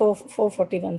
441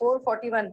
441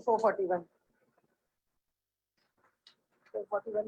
441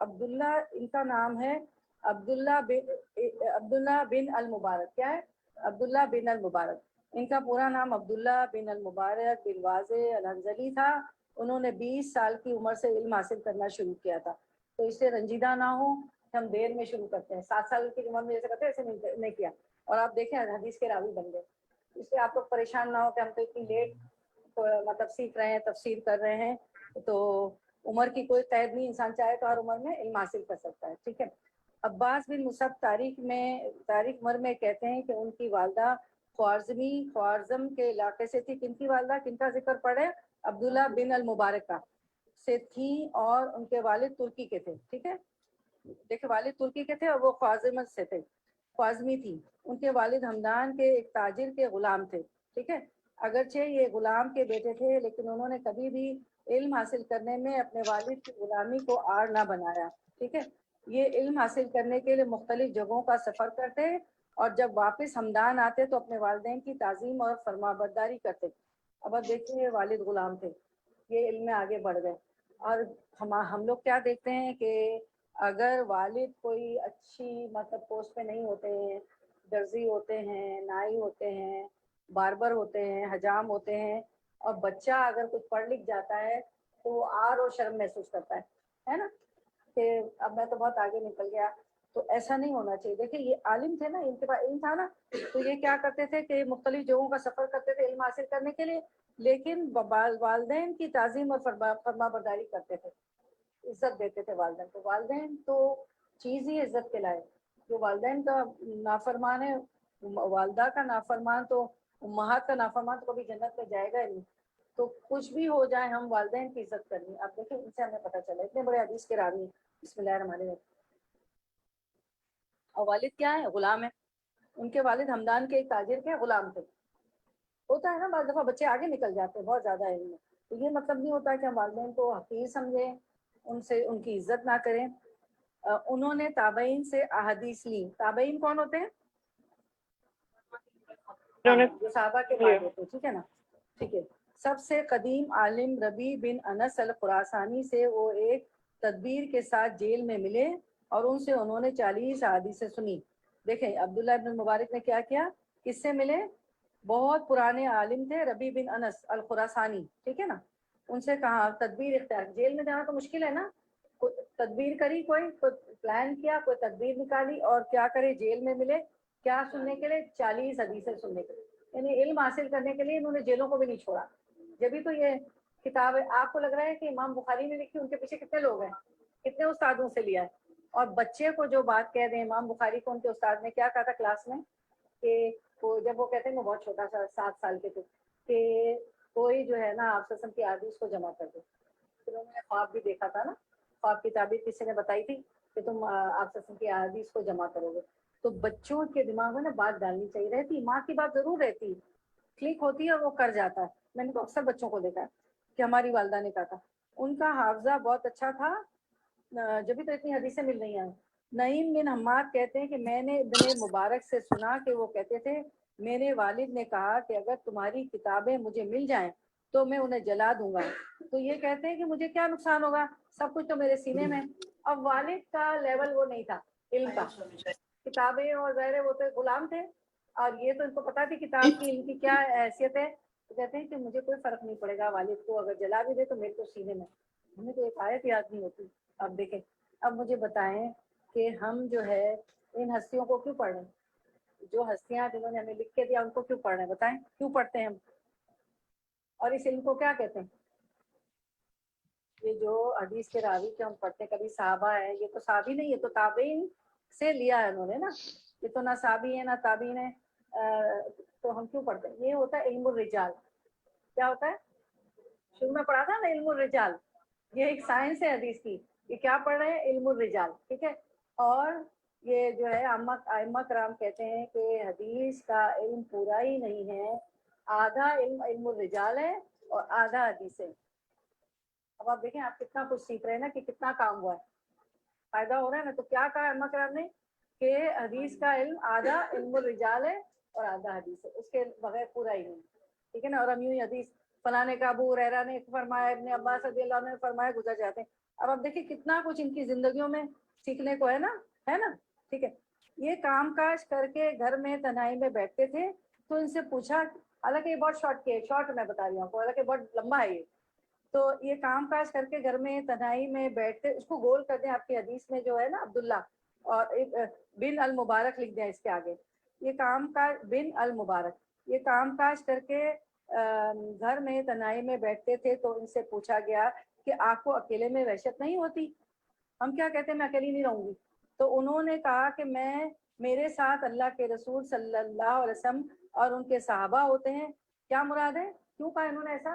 عبداللہ ان کا نام ہے عبداللہ بن المبارک. کیا ہے؟ عبداللہ بن المبارک. ان کا پورا نام عبداللہ بن المبارک بن واضح الحنظلی تھا. انہوں نے 20 سال کی عمر سے علم حاصل کرنا شروع کیا تھا. تو اس سے رنجیدہ نہ ہو کہ ہم دیر میں شروع کرتے ہیں. 7 سال کی عمر میں جیسے کرتے ہیں ایسے نہیں کیا. اور آپ دیکھیں حدیث کے راوی بن گئے. اس لیے آپ لوگ پریشان نہ ہو کہ ہم تو اتنی لیٹ مطلب سیکھ رہے ہیں, تفسیر کر رہے ہیں. تو عمر کی کوئی قید نہیں, انسان چاہے تو ہر عمر میں علم حاصل کر سکتا ہے. ٹھیک ہے. عباس بن مصعب تاریخ عمر میں کہتے ہیں کہ ان کی والدہ خوارزم کے علاقے سے تھی. کن کی والدہ, کن کا ذکر پڑے؟ عبداللہ بن المبارک کا سے تھی, اور ان کے والد ترکی کے تھے. ٹھیک ہے. دیکھیں والد ترکی کے تھے اور وہ خوارزم سے تھے, خوارزمی تھی. ان کے والد ہمدان کے ایک تاجر کے غلام تھے. ٹھیک ہے. اگرچہ یہ غلام کے بیٹے تھے لیکن انہوں نے کبھی بھی علم حاصل کرنے میں اپنے والد کی غلامی کو آڑ نہ بنایا. ٹھیک ہے. یہ علم حاصل کرنے کے لیے مختلف جگہوں کا سفر کرتے اور جب واپس ہمدان آتے تو اپنے والدین کی تعظیم اور فرمانبرداری کرتے. اب دیکھیں والد غلام تھے, یہ علم میں آگے بڑھ گئے. اور ہم لوگ کیا دیکھتے ہیں کہ اگر والد کوئی اچھی مطلب پوسٹ پہ نہیں ہوتے ہیں, درزی ہوتے ہیں, نائی ہوتے ہیں, باربر ہوتے ہیں, حجام ہوتے ہیں, اور بچہ اگر کچھ پڑھ لکھ جاتا ہے تو وہ آر اور شرم محسوس کرتا ہے نا, کہ اب میں تو بہت آگے نکل گیا. تو ایسا نہیں ہونا چاہیے. دیکھیں یہ عالم تھے نا, ان کے پاس علم تھا نا, تو یہ کیا کرتے تھے کہ مختلف جگہوں کا سفر کرتے تھے علم حاصل کرنے کے لیے, لیکن والدین کی تعظیم اور فرما برداری کرتے تھے, عزت دیتے تھے والدین کو. والدین تو چیز ہی عزت کے لائے. جو والدین کا نافرمان ہے, والدہ کا نافرمان تو امہات کا نافرمان تو کبھی جنت میں جائے گا ہی نہیں. تو کچھ بھی ہو جائے ہم والدین کی عزت کرنی. آپ دیکھیں ان سے ہمیں پتہ چلا, اتنے بڑے حدیث کے راوی. بسم اللہ الرحمن الرحیم. اور والد کیا ہے؟ غلام ہے. ان کے والد ہمدان کے ایک تاجر کے غلام تھے. ہوتا ہے نا بعض دفعہ بچے آگے نکل جاتے ہیں بہت زیادہ علم میں, تو یہ مطلب نہیں ہوتا کہ ہم والدین کو حقیر سمجھیں, ان سے ان کی عزت نہ کریں. انہوں نے تابعین سے احادیث لی. تابعین کون ہوتے ہیں؟ جو صحابہ کے بعد ہوتے ہیں. ٹھیک ہے نا. ٹھیک ہے. سب سے قدیم عالم ربی بن انس الخراسانی سے وہ ایک تدبیر کے ساتھ جیل میں ملے اور ان سے انہوں نے 40 احادیث سنی. دیکھیں عبداللہ بن مبارک نے کیا کیا, کس سے ملے؟ بہت پرانے عالم تھے ربی بن انس الخراسانی. ٹھیک ہے نا. ان سے کہا تدبیر اختیار, جیل میں جانا تو مشکل ہے نا, تدبیر کری, کوئی پلان کیا, کوئی تدبیر نکالی, اور کیا کرے جیل میں ملے. کیا سننے کے لیے؟ 40 حدیثیں سننے کے لیے. یعنی علم حاصل کرنے کے لیے انہوں نے جیلوں کو بھی نہیں چھوڑا. جبھی تو یہ کتاب ہے. آپ کو لگ رہا ہے کہ امام بخاری نے لکھی, ان کے پیچھے کتنے لوگ ہیں, کتنے استادوں سے لیا ہے. اور بچے کو جو بات کہہ دیں امام بخاری کو ان کے استاد نے کیا کہا تھا کلاس میں, کہ جب وہ کہتے ہیں وہ بہت چھوٹا سا 7 سال کے تھے, کہ کوئی جو ہے نا آپ کی حدیث کو جمع کر دے. پھر انہوں نے خواب بھی دیکھا تھا نا, خواب کی تعبیر کسی نے بتائی تھی کہ تم آپ کی حدیث کو جمع کرو گے. تو بچوں کے دماغ میں نا بات ڈالنی چاہیے. رہتی ماں کی بات ضرور رہتی, کلک ہوتی ہے اور وہ کر جاتا ہے. میں نے تو اکثر بچوں کو دیکھا ہے کہ ہماری والدہ نے کہا تھا. ان کا حافظہ بہت اچھا تھا, جبھی تو اتنی حدیثیں مل رہی ہیں. نعیم بن حماد کہتے ہیں کہ میں نے ابن مبارک سے سنا کہ وہ کہتے تھے میرے والد نے کہا کہ اگر تمہاری کتابیں مجھے مل جائیں تو میں انہیں جلا دوں گا. تو یہ کہتے ہیں کہ مجھے کیا نقصان ہوگا, سب کچھ تو میرے سینے میں. اب والد کا لیول وہ نہیں تھا علم کا, کتابیں اور غیرہ وہ تو غلام تھے, اور یہ تو ان کو پتا تھی کتاب کی علم کی کیا حیثیت ہے. تو کہتے ہیں کہ مجھے کوئی فرق نہیں پڑے گا, والد کو اگر جلا بھی دے تو میرے کو سینے میں. ہمیں تو ایک آیت یاد نہیں ہوتی. اب دیکھیں, اب مجھے بتائیں کہ ہم جو ہے ان ہستیوں کو کیوں پڑھ رہے ہیں, جو ہستیاں جنہوں نے ہمیں لکھ کے دیا ان کو کیوں پڑھ رہے ہیں, بتائیں کیوں پڑھتے ہیں ہم, اور اس علم کو کیا کہتے ہیں؟ یہ جو حدیث کے راوی کے ہم پڑھتے ہیں, کبھی صحابہ ہے, یہ تو صحابی نہیں, یہ تو تابعین سے لیا ہے انہوں نے نا, یہ تو نہ صحابی ہے نہ تابعین ہے. تو ہم کیوں پڑھتے ہیں؟ یہ ہوتا ہے علم الرجال. کیا ہوتا ہے؟ شروع میں پڑھا تھا نا علم الرجال, یہ ایک سائنس ہے حدیث کی. یہ کیا پڑھ رہے ہیں؟ علم الرجال. ٹھیک ہے. اور یہ جو ہے ائمہ کرام کہتے ہیں کہ حدیث کا علم پورا ہی نہیں ہے, آدھا علم الرجال ہے اور آدھا حدیث ہے. اب آپ دیکھیں آپ کتنا کچھ سیکھ رہے ہیں نا, کہ کتنا کام ہوا ہے, فائدہ ہو رہا ہے نا. تو کیا کہا ائمہ کرام نے کہ حدیث کا علم آدھا علم الرجال ہے اور آدھا حدیث ہے, اس کے بغیر پورا ہی نہیں. ٹھیک ہے نا. اور ہم یوں حدیث فلاں نے کا ابو ہریرہ نے فرمایا, ابن عباس رضی اللہ عنہ نے فرمایا, گزر جاتے ہیں. اب آپ دیکھیں کتنا کچھ ان کی زندگیوں میں سیکھنے کو ہے نا ٹھیک ہے. یہ کام کاج کر کے گھر میں تنہائی میں بیٹھتے تھے تو ان سے پوچھا, حالانکہ یہ بہت شارٹ میں بتا رہی ہوں آپ کو, حالانکہ بہت لمبا ہے یہ. تو یہ کام کاج کر کے گھر میں تنہائی میں بیٹھتے, اس کو گول کر دیں آپ کی حدیث میں جو ہے نا عبداللہ اور بن المبارک لکھ دیں اس کے آگے, یہ کام کاج بن المبارک, یہ کام کاج کر کے گھر میں تنہائی میں بیٹھتے تھے تو ان سے پوچھا گیا کہ آپ کو اکیلے میں وحشت نہیں ہوتی؟ ہم کیا کہتے ہیں میں اکیلی نہیں رہوں گی. تو انہوں نے کہا کہ میرے ساتھ اللہ کے رسول صلی اللہ علیہ وسلم اور ان کے صحابہ ہوتے ہیں. کیا مراد ہے, کیوں کہا انہوں نے ایسا؟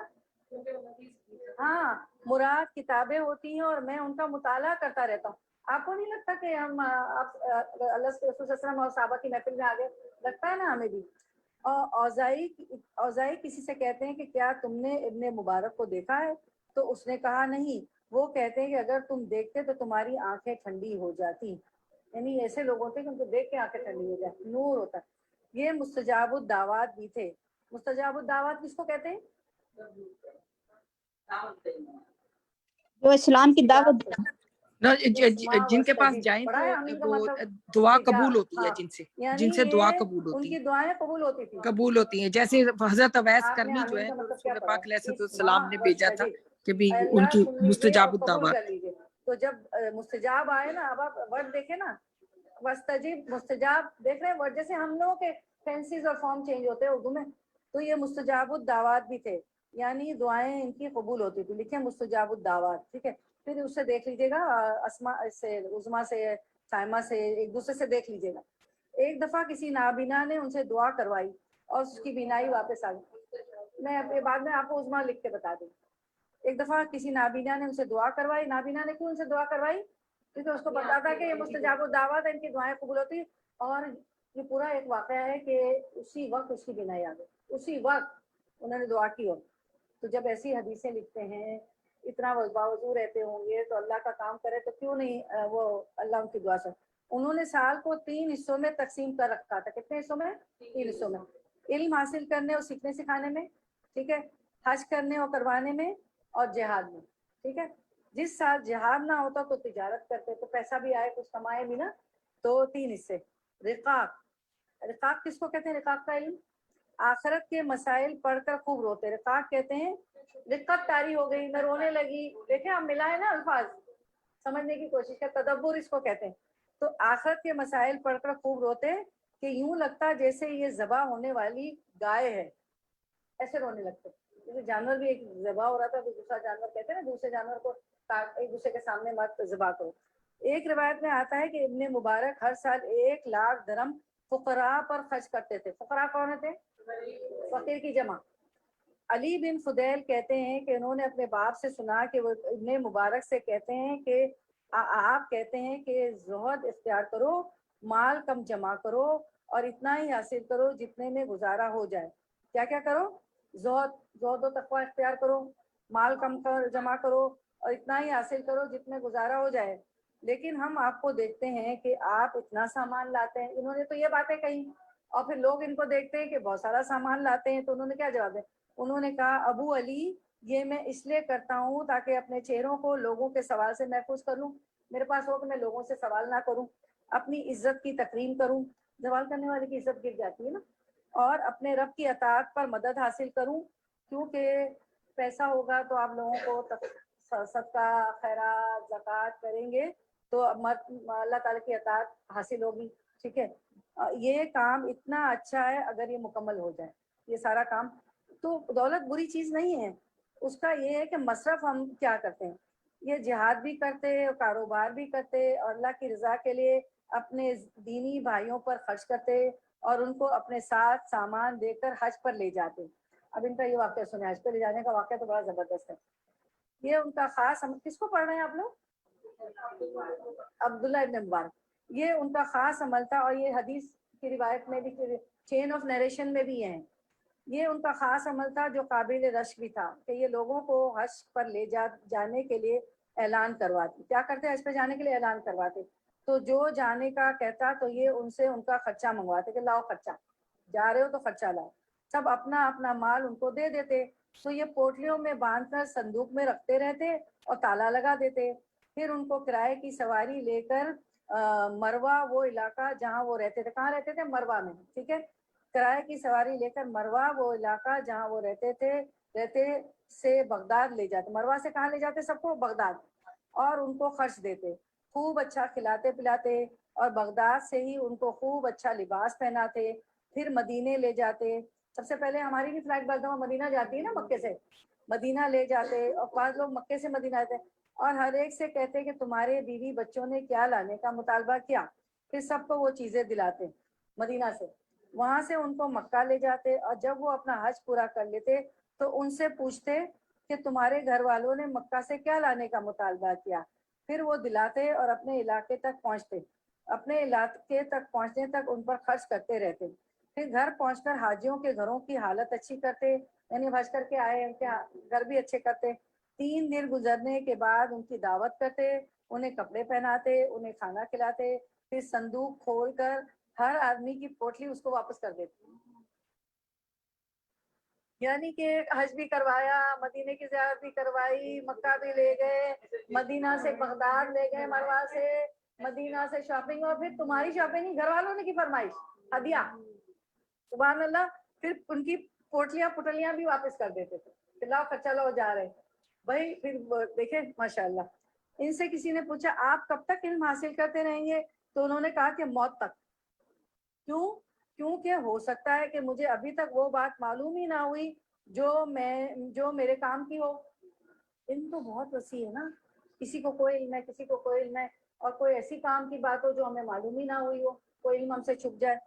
ہاں, مراد کتابیں ہوتی ہیں اور میں ان کا مطالعہ کرتا رہتا ہوں. آپ کو نہیں لگتا کہ ہم اللہ کے رسول صلی اللہ علیہ وسلم اور صحابہ کی محفل میں آگے لگتا ہے نا ہمیں بھی. اوزائی کسی سے کہتے ہیں کہ کیا تم نے ابن مبارک کو دیکھا ہے؟ تو اس نے کہا نہیں. وہ کہتے ہیں کہ اگر تم دیکھتے تو تمہاری آنکھیں ٹھنڈی ہو جاتی. یعنی ایسے لوگ ہوتے ہیں کہ ان کو دیکھ کے آنکھیں ٹھنڈی ہو جاتی, نور ہوتا ہے. یہ مستجاب الدعوات بھی تھے. مستجاب الدعوات کس کو کہتے ہیں؟ جو اسلام کی دعوت جن کے پاس جائیں تو وہ دعا قبول ہوتی ہے, جن سے دعا قبول ان ہوتی کی ہے, دعائیں قبول ہوتی تھی. قبول ہوتی ہیں. جیسے حضرت اویس آپ نے کرنی جو آمین ہے کا تو مطلب کیا رسول پڑھا پاک علیہ ہے؟ السلام نے بھیجا تھا کہ بھی ان اللہ کی سن لیجیے اور مستجاب قبول الدعوات. کر لیجیے. تو جب مستجاب آئے نا, اب آپ ورڈ دیکھیں نا, وستجیب مستجاب دیکھ رہے ہیں ورڈ, جیسے ہم لوگوں کے فینسیز اور فارم چینج ہوتے ہیں اردو میں, تو یہ مستجاب الدعوات بھی تھے, یعنی دعائیں ان کی قبول ہوتی تھی. لکھیں مستجاب الدعوات, ٹھیک ہے. پھر اسے دیکھ لیجیے گا, اسما سے, عظما سے, سائمہ سے, ایک دوسرے سے دیکھ لیجیے گا. ایک دفعہ کسی نابینا نے ان سے دعا کروائی اور اس کی بینائی واپس آ گئی. میں بعد میں آپ کو عظما لکھ کے بتا دوں. ایک دفعہ کسی نابینا نے ان سے دعا کروائی. نابینا نے کیوں ان سے دعا کروائی؟ کیونکہ اس کو پتا تھا کہ یہ مستجاب الدعوات ہے, ان کی دعائیں قبول ہوتی. اور یہ پورا ایک واقعہ ہے کہ اسی وقت اس کی بینائی آ گئی, اسی وقت انہوں نے دعا کی ہو. تو جب ایسی حدیثیں لکھتے ہیں, اتنا باوضو رہتے ہوں گے, تو اللہ کا کام کرے تو کیوں نہیں وہ اللہ ان کی دعا سے. انہوں نے سال کو 3 حصوں میں تقسیم کر رکھا تھا. کتنے حصوں میں؟ 3 حصوں میں. علم حاصل کرنے اور سیکھنے سکھانے میں, ٹھیک ہے, حج کرنے اور کروانے میں, اور جہاد میں, ٹھیک ہے. جس سال جہاد نہ ہوتا تو تجارت کرتے, تو پیسہ بھی آئے, کچھ کمائے بھی نا. تو 3 حصے. رقاق, رقاق کس کو کہتے ہیں؟ رقاق کا علم آخرت کے مسائل پڑھ کر خوب روتے. رقاق کہتے ہیں رقت طاری ہو گئی, میں رونے لگی. دیکھیں ہم ملا ہے نا الفاظ, سمجھنے کی کوشش کر, تدبر اس کو کہتے ہیں. تو آخرت کے مسائل پڑھ کر خوب روتے کہ یوں لگتا جیسے یہ ذبح ہونے والی گائے ہے, ایسے رونے لگتے. جیسے جانور بھی ایک ذبح ہو رہا تھا, تو دوسرا جانور کہتے ہیں نا دوسرے جانور کو ایک دوسرے کے سامنے مت ذبح کرو. ایک روایت میں آتا ہے کہ ابن مبارک ہر سال 1 لاکھ درہم فقراء پر خرچ کرتے تھے. فقراء کون تھے؟ فقیر کی جمع. علی بن فضیل کہتے ہیں کہ انہوں نے اپنے باپ سے سنا کہ وہ ابن مبارک سے کہتے ہیں کہ آپ کہتے ہیں کہ زہد اختیار کرو, مال کم جمع کرو, اور اتنا ہی حاصل کرو جتنے میں گزارا ہو جائے. کیا کیا کرو؟ زہد و تقوی اختیار کرو, مال کم جمع کرو, اور اتنا ہی حاصل کرو جتنے گزارا ہو جائے. لیکن ہم آپ کو دیکھتے ہیں کہ آپ اتنا سامان لاتے ہیں. انہوں نے تو یہ باتیں کہی, اور پھر لوگ ان کو دیکھتے ہیں کہ بہت سارا سامان لاتے ہیں. تو انہوں نے کیا جواب دیا؟ انہوں نے کہا ابو علی, یہ میں اس لیے کرتا ہوں تاکہ اپنے چہروں کو لوگوں کے سوال سے محفوظ کر لوں. میرے پاس ہو کہ میں لوگوں سے سوال نہ کروں, اپنی عزت کی تکریم کروں, سوال کرنے والے کی عزت گر جاتی ہے نا, اور اپنے رب کی اطاعت پر مدد حاصل کروں. کیونکہ پیسہ ہوگا تو آپ لوگوں کو صدقہ, خیرات, زکوٰۃ کریں گے تو اللہ تعالیٰ کی اطاعت حاصل ہوگی, ٹھیک ہے. یہ کام اتنا اچھا ہے اگر یہ مکمل ہو جائے, یہ سارا کام. تو دولت بری چیز نہیں ہے, اس کا یہ ہے کہ مصرف ہم کیا کرتے ہیں. یہ جہاد بھی کرتے, کاروبار بھی کرتے, اور اللہ کی رضا کے لیے اپنے دینی بھائیوں پر خرچ کرتے, اور ان کو اپنے ساتھ سامان دے کر حج پر لے جاتے. اب ان کا یہ واقعہ سنیں, حج پہ لے جانے کا واقعہ تو بڑا زبردست ہے. یہ ان کا خاص, کس کو پڑھ رہے ہیں آپ لوگ؟ عبداللہ ابن مبارک. یہ ان کا خاص عمل تھا, اور یہ حدیث کی روایت میں بھی, چین آف نیریشن میں بھی ہیں. یہ ان کا خاص عمل تھا جو قابل رشک بھی تھا, کہ یہ لوگوں کو حج پر لے جانے کے لیے اعلان کرواتے. کیا کرتے؟ حج پہ جانے کے لیے اعلان کرواتے. تو جو جانے کا کہتا تو یہ ان سے ان کا خرچہ منگواتے کہ لاؤ خرچہ, جا رہے ہو تو خرچہ لاؤ. سب اپنا اپنا مال ان کو دے دیتے. تو یہ پوٹلیوں میں باندھ کر صندوق میں رکھتے رہتے اور تالا لگا دیتے. پھر ان کو کرائے کی سواری لے کر مروا وہ علاقہ جہاں وہ رہتے تھے، کہاں رہتے تھے؟ مروا میں، ٹھیک ہے، کرائے کی سواری لے کر مروا وہ علاقہ جہاں وہ رہتے سے بغداد لے جاتے، مروا سے کہاں لے جاتے سب کو؟ بغداد، اور ان کو خرچ دیتے، خوب اچھا کھلاتے پلاتے، اور بغداد سے ہی ان کو خوب اچھا لباس پہناتے، پھر مدینے لے جاتے۔ سب سے پہلے ہماری بھی فلائٹ بعض دفعہ مدینہ جاتی ہے نا، مکے سے مدینہ لے جاتے، اور بعض لوگ مکے سے مدینہ آتے، اور ہر ایک سے کہتے کہ تمہارے بیوی بچوں نے کیا لانے کا مطالبہ کیا، پھر سب کو وہ چیزیں دلاتے مدینہ سے۔ وہاں سے ان کو مکہ لے جاتے، اور جب وہ اپنا حج پورا کر لیتے تو ان سے پوچھتے کہ تمہارے گھر والوں نے مکہ سے کیا لانے کا مطالبہ کیا، پھر وہ دلاتے اور اپنے علاقے تک پہنچتے، اپنے علاقے تک پہنچنے تک ان پر خرچ کرتے رہتے، پھر گھر پہنچ کر حاجیوں کے گھروں کی حالت اچھی کرتے، یعنی حج کر کے آئے ان کے گھر بھی اچھے کرتے، 3 دن گزرنے کے بعد ان کی دعوت کرتے، انہیں کپڑے پہناتے، انہیں کھانا کھلاتے، پھر صندوق کھول کر ہر آدمی کی پوٹلی اس کو واپس کر دیتے، یعنی کہ حج بھی کروایا، مدینے کی زیارت بھی کروائی، مکہ بھی لے گئے، مدینہ سے بغداد لے گئے، مروا سے، مدینہ سے شاپنگ، اور پھر تمہاری شاپنگ گھر والوں نے کی فرمائش ہدیہ، سبحان اللہ، پھر ان کی پوٹلیاں پٹلیاں بھی واپس کر دیتے تھے کہ لاؤ خرچہ لاؤ جا رہے بھائی۔ پھر دیکھیں ماشاء اللہ، ان سے کسی نے پوچھا آپ کب تک علم حاصل کرتے رہیں گے، تو انہوں نے کہا کہ موت تک۔ کیوں؟ کیونکہ ہو سکتا ہے کہ مجھے ابھی تک وہ بات معلوم ہی نہ ہوئی جو میرے کام کی ہو۔ علم تو بہت وسیع ہے نا، کسی کو کوئی علم ہے، کسی کو کوئی علم ہے، اور کوئی ایسی کام کی بات ہو جو ہمیں معلوم ہی نہ ہوئی ہو، کوئی علم ہم سے چھپ جائے،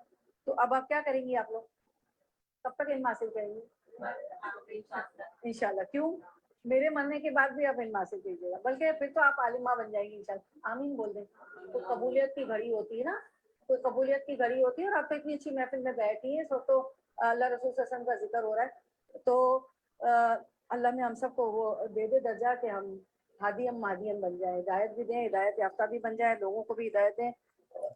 تو اب آپ کیا کریں گی؟ آپ لوگ کب تک علم حاصل کریں گے؟ انشاءاللہ۔ کیوں؟ میرے مرنے کے بعد بھی آپ علم حاصل کیجیے گا، بلکہ پھر تو آپ عالمہ بن جائیں گی انشاءاللہ۔ آمین بول دیں۔ تو قبولیت کی گھڑی ہوتی ہے نا، کوئی قبولیت کی گھڑی ہوتی ہے، اور آپ تو اتنی اچھی محفل میں بیٹھی ہیں، اس وقت تو اللہ رسول صلی اللہ علیہ وسلم کا ذکر ہو رہا ہے، تو اللہ میں ہم سب کو وہ دے دے درجہ کہ ہم ہادیم مہدیم بن جائیں، ہدایت بھی دیں، ہدایت یافتہ بھی بن جائیں، لوگوں کو بھی ہدایت دیں۔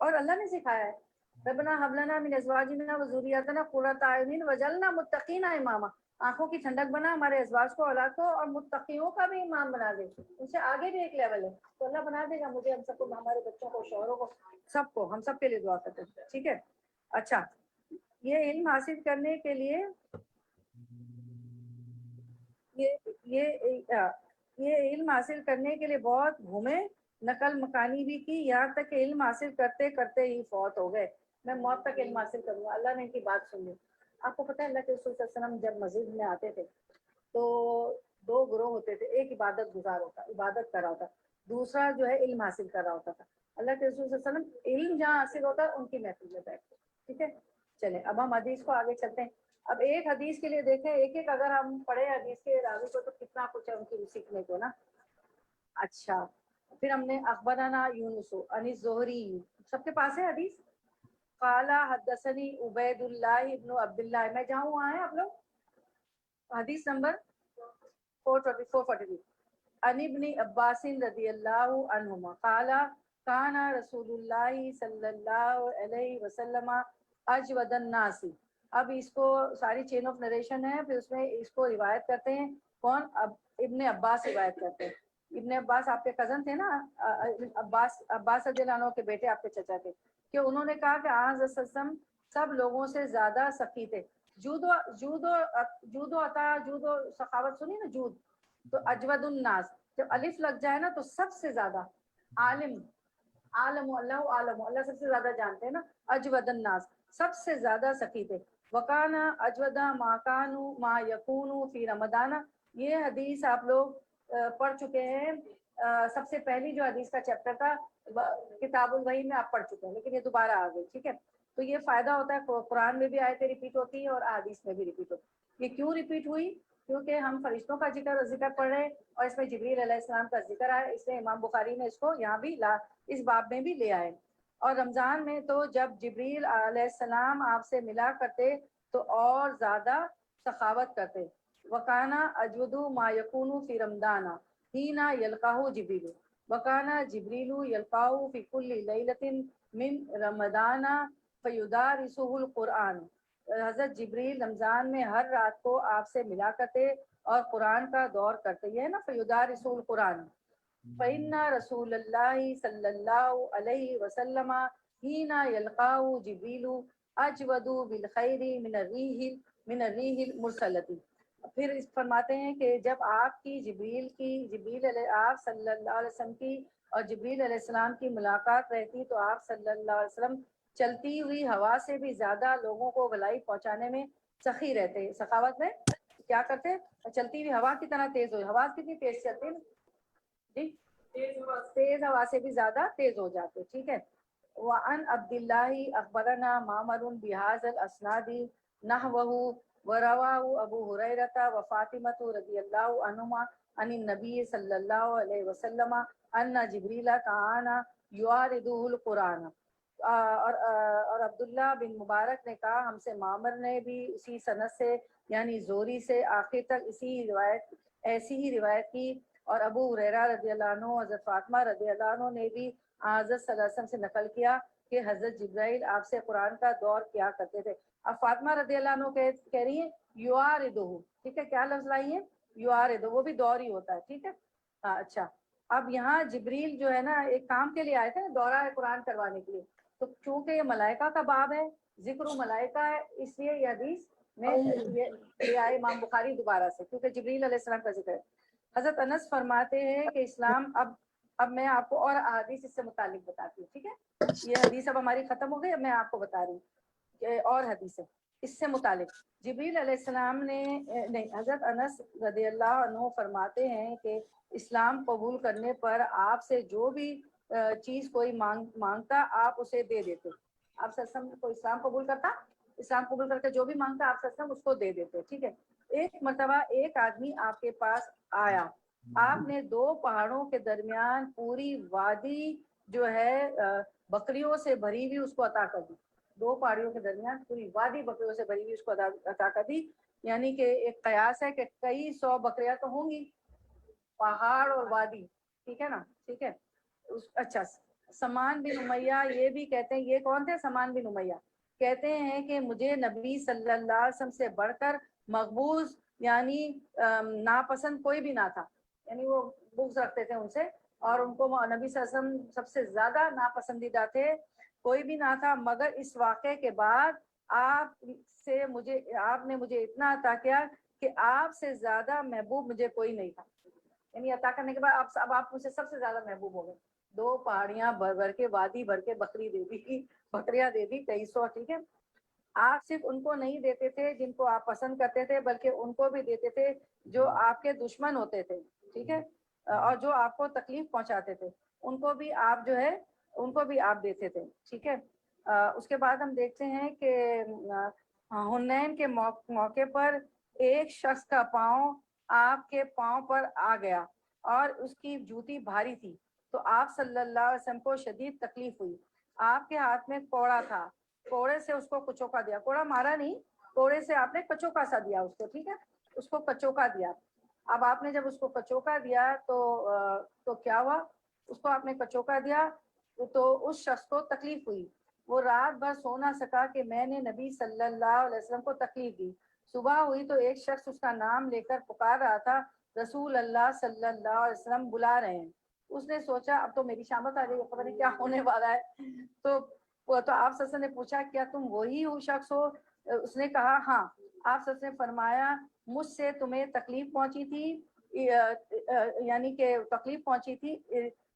اور اللہ نے سکھایا ہے ربنا هب لنا من ازواجنا وذرياتنا قرۃ اعین واجعلنا متقین اماما، آنکھوں کی ٹھنڈک بنا ہمارے ازواج کو، اولاد کو، اور متقیوں کا بھی امام بنا دے۔ ان سے آگے بھی ایک لیول ہے، تو اللہ بنا دے گا مجھے، ہم سب کو، ہمارے بچوں کو، شوہروں کو، سب کو، ہم سب کے لیے دعا کرتے ہیں، ٹھیک ہے۔ اچھا، یہ علم حاصل کرنے کے لیے یہ علم حاصل کرنے کے لیے بہت گھومے، نقل مکانی بھی کی، یہاں تک کہ علم حاصل کرتے کرتے ہی فوت ہو گئے۔ میں موت تک علم حاصل کروں گا، اللہ نے ان کی بات سن لی۔ آپ کو پتہ ہے اللہ کے رسول صلی اللہ علیہ وسلم جب مسجد میں آتے تھے تو 2 گروہ ہوتے تھے، ایک عبادت گزار ہوتا، عبادت کر رہا ہوتا، دوسرا جو ہے علم حاصل کر رہا ہوتا تھا۔ اللہ کے رسول صلی اللہ علیہ وسلم علم جہاں حاصل ہوتا ہے ان کی محفل میں بیٹھتے، ٹھیک ہے۔ چلیں اب ہم حدیث کو آگے چلتے ہیں۔ اب ایک حدیث کے لیے دیکھیں، ایک ایک اگر ہم پڑھے حدیث کے راوی کو تو کتنا کچھ ہے ان کی سیکھنے کو نا۔ اچھا، پھر ہم نے اخبرنا یونس عن الزہری، سب کے پاس ہے حدیث؟ قال حدثني عبید اللہ ابن عبد اللہ، میں جہاں وہاں ہیں آپ لوگ، حدیث نمبر 442 عن ابن عباس رضی اللہ عنہما قال کان رسول اللہ صلی اللہ علیہ وسلم اجود الناس۔ اب اس کو ساری چین آف نریشن ہے، پھر اس میں اس کو روایت کرتے ہیں کون؟ ابن عباس روایت کرتے ہیں۔ ابن عباس آپ کے کزن تھے نا، عباس رضی اللہ عنہ کے بیٹے، آپ کے چچا کے، کہ انہوں نے کہا کہ آج وسلم سب لوگوں سے زیادہ سخی تھے۔ جود و عطا، جود و سخاوت سنی نا، جود تو اجود الناس، جب الف لگ جائے نا تو سب سے زیادہ عالم، عالم اللہ عالم، اللہ سب سے زیادہ جانتے ہیں نا، اجود الناس سب سے زیادہ سخی تھے۔ وکانا اجودا ما کانوا ما یکونوا فی رمضان، یہ حدیث آپ لوگ پڑھ چکے ہیں، سب سے پہلی جو حدیث کا چیپٹر تھا کتاب الوحی میں آپ پڑھ چکے ہیں، لیکن یہ دوبارہ آ گئی، ٹھیک ہے۔ تو یہ فائدہ ہوتا ہے، قرآن میں بھی آیتیں ریپیٹ ہوتی ہیں اور احادیث میں بھی ریپیٹ ہوتی ہے۔ یہ کیوں ریپیٹ ہوئی؟ کیونکہ ہم فرشتوں کا ذکر پڑھ رہے ہیں، اور اس میں جبریل علیہ السلام کا ذکر آیا، اس لیے امام بخاری نے اس کو یہاں بھی اس باب میں بھی لے آئے۔ اور رمضان میں تو جب جبریل علیہ السلام آپ سے ملا کرتے تو اور زیادہ سخاوت کرتے۔ وکانا اجود ما یکون فی رمضان حینا یلقاہ جبریل، وکانا جبریل یلقاہ فی کل لیلۃ من رمضان فیدارسہ القرآن، حضرت جبریل رمضان میں ہر رات کو آپ سے ملا کرتے اور قرآن کا دور کرتے، یہ ہے نا فیدارسہ القرآن، فإن رسول الله صلی اللہ علیہ وسلم حین یلقاہ جبریل اجود بالخیر من الریح المرسلۃ. پھر فرماتے ہیں کہ جب آپ کی آپ صلی اللہ علیہ وسلم کی اور جبریل علیہ السلام کی ملاقات رہتی تو آپ صلی اللہ علیہ وسلم چلتی ہوئی ہوا سے بھی زیادہ لوگوں کو بھلائی پہنچانے میں سخی رہتے. سخاوت میں کیا کرتے؟ چلتی ہوئی ہوا کی طرح تیز ہو. ہوا کتنی تیز چلتی ہے جی؟ تیز ہوا سے بھی زیادہ تیز ہو جاتے. ٹھیک ہے. وعن عبد اللہ اخبرنا معمر بهذا الاسناد نحوه ورواه ابو هريرة وفاطمة رضی اللہ عنہما عن النبی صلی اللہ علیہ وسلم ان جبریل کان یعارضه القرآن. اور عبداللہ بن مبارک نے کہا ہم سے معمر نے بھی اسی سند سے یعنی زوری سے آخر تک ایسی ہی روایت کی. اور ابو ہریرہ رضی اللہ عنہ حضرت فاطمہ رضی اللہ عنہ نے بھی حضرت صلی اللہ علیہ وسلم سے نقل کیا کہ حضرت جبرائیل آپ سے قرآن کا دور کیا کرتے تھے. اب فاطمہ رضی اللہ عنہ کہہ رہی ہیں یعارضہ. ٹھیک ہے. کیا لفظ لائی ہے؟ یعارضہ. وہ بھی دور ہی ہوتا ہے. ٹھیک ہے. اچھا. اب یہاں جبریل جو ہے نا ایک کام کے لیے آئے تھے دورہ قرآن کروانے کے لیے. تو چونکہ یہ ملائکہ کا باب ہے, ذکر ملائکہ ہے, اس لیے یہ حدیث میں یہ آئے امام بخاری دوبارہ سے کیونکہ جبریل علیہ السلام کا ذکر ہے. حضرت انس فرماتے ہیں کہ اسلام اب میں آپ کو اور حدیث اس سے متعلق بتاتی ہوں. ٹھیک ہے. یہ حدیث اب ہماری ختم ہو گئی. اب میں آپ کو بتا رہی ہوں کہ اور حدیث ہے اس سے متعلق. جبریل علیہ السلام نے نہیں, حضرت انس رضی اللہ عنہ فرماتے ہیں کہ اسلام قبول کرنے پر آپ سے جو بھی چیز کوئی مانگتا آپ اسے دے دیتے. آپ صلی اللہ علیہ وسلم کو اسلام قبول کرتے جو بھی مانگتا آپ صلی اللہ علیہ وسلم اس کو دے دیتے. ٹھیک ہے. ایک مرتبہ ایک آدمی آپ کے پاس آیا. آپ نے 2 پہاڑوں کے درمیان پوری وادی جو ہے بکریوں سے بھری ہوئی اس کو عطا کر دی. 2 پہاڑیوں کے درمیان پوری وادی بکریوں سے بھری ہوئی اس کو عطا کر دی. یعنی کہ ایک قیاس ہے کہ کئی 100 بکریاں تو ہوں گی, پہاڑ اور وادی. ٹھیک ہے نا. ٹھیک ہے. اچھا. سمان بن امیہ یہ بھی کہتے ہیں, یہ کون تھے سمان بن امیہ؟ کہتے ہیں کہ مجھے نبی صلی اللہ علیہ وسلم سے بڑھ کر مقبوض یعنی ناپسند کوئی بھی نہ تھا. یعنی وہ بغض رکھتے تھے ان سے اور ان کو نبی صلی اللہ علیہ وسلم سب سے زیادہ ناپسندیدہ تھے. کوئی بھی نہ تھا مگر اس واقعے کے بعد آپ نے مجھے اتنا عطا کیا کہ آپ سے زیادہ محبوب مجھے کوئی نہیں تھا. یعنی عطا کرنے کے بعد اب آپ مجھے سب سے زیادہ محبوب ہو گئے. 2 پہاڑیاں بھر کے وادی بھر کے بکری دے دی, بکریاں دے دی کئی 100. ٹھیک ہے. آپ صرف ان کو نہیں دیتے تھے جن کو آپ پسند کرتے تھے بلکہ ان کو بھی دیتے تھے جو آپ کے دشمن ہوتے تھے. ٹھیک ہے. اور جو آپ کو تکلیف پہنچاتے تھے ان کو بھی آپ جو ہے ان کو بھی آپ دیتے تھے. ٹھیک ہے. اس کے بعد ہم دیکھتے ہیں کہ حنین کے موقع پر ایک شخص کا پاؤں آپ کے پاؤں پر آ گیا اور اس کی جوتی بھاری تھی تو آپ صلی اللہ علیہ وسلم کو شدید تکلیف ہوئی. آپ کے ہاتھ میں کوڑا تھا, کوڑے سے اس کو کچوکا دیا. کوڑا مارا نہیں, کوڑے سے آپ نے کچوکا سا دیا اس کو. ٹھیک ہے. اس کو کچوکا دیا. اب آپ نے جب اس کو کچوکا دیا تو کیا ہوا؟ اس کو آپ نے کچوکا دیا تو اس شخص کو تکلیف ہوئی. وہ رات بھر سو نہ سکا کہ میں نے نبی صلی اللہ علیہ وسلم کو تکلیف دی. صبح ہوئی تو ایک شخص اس کا نام لے کر پکار رہا تھا, رسول اللہ صلی اللہ علیہ وسلم بلا رہے ہیں. اس نے سوچا اب تو میری شامت آ گئی, پتہ نہیں کیا ہونے والا ہے. تو آپ صلی اللہ علیہ وسلم نے پوچھا کیا تم وہی شخص ہو؟ اس نے کہا ہاں. آپ صلی اللہ علیہ وسلم نے فرمایا مجھ سے تمہیں تکلیف پہنچی تھی, یعنی کہ تکلیف پہنچی تھی.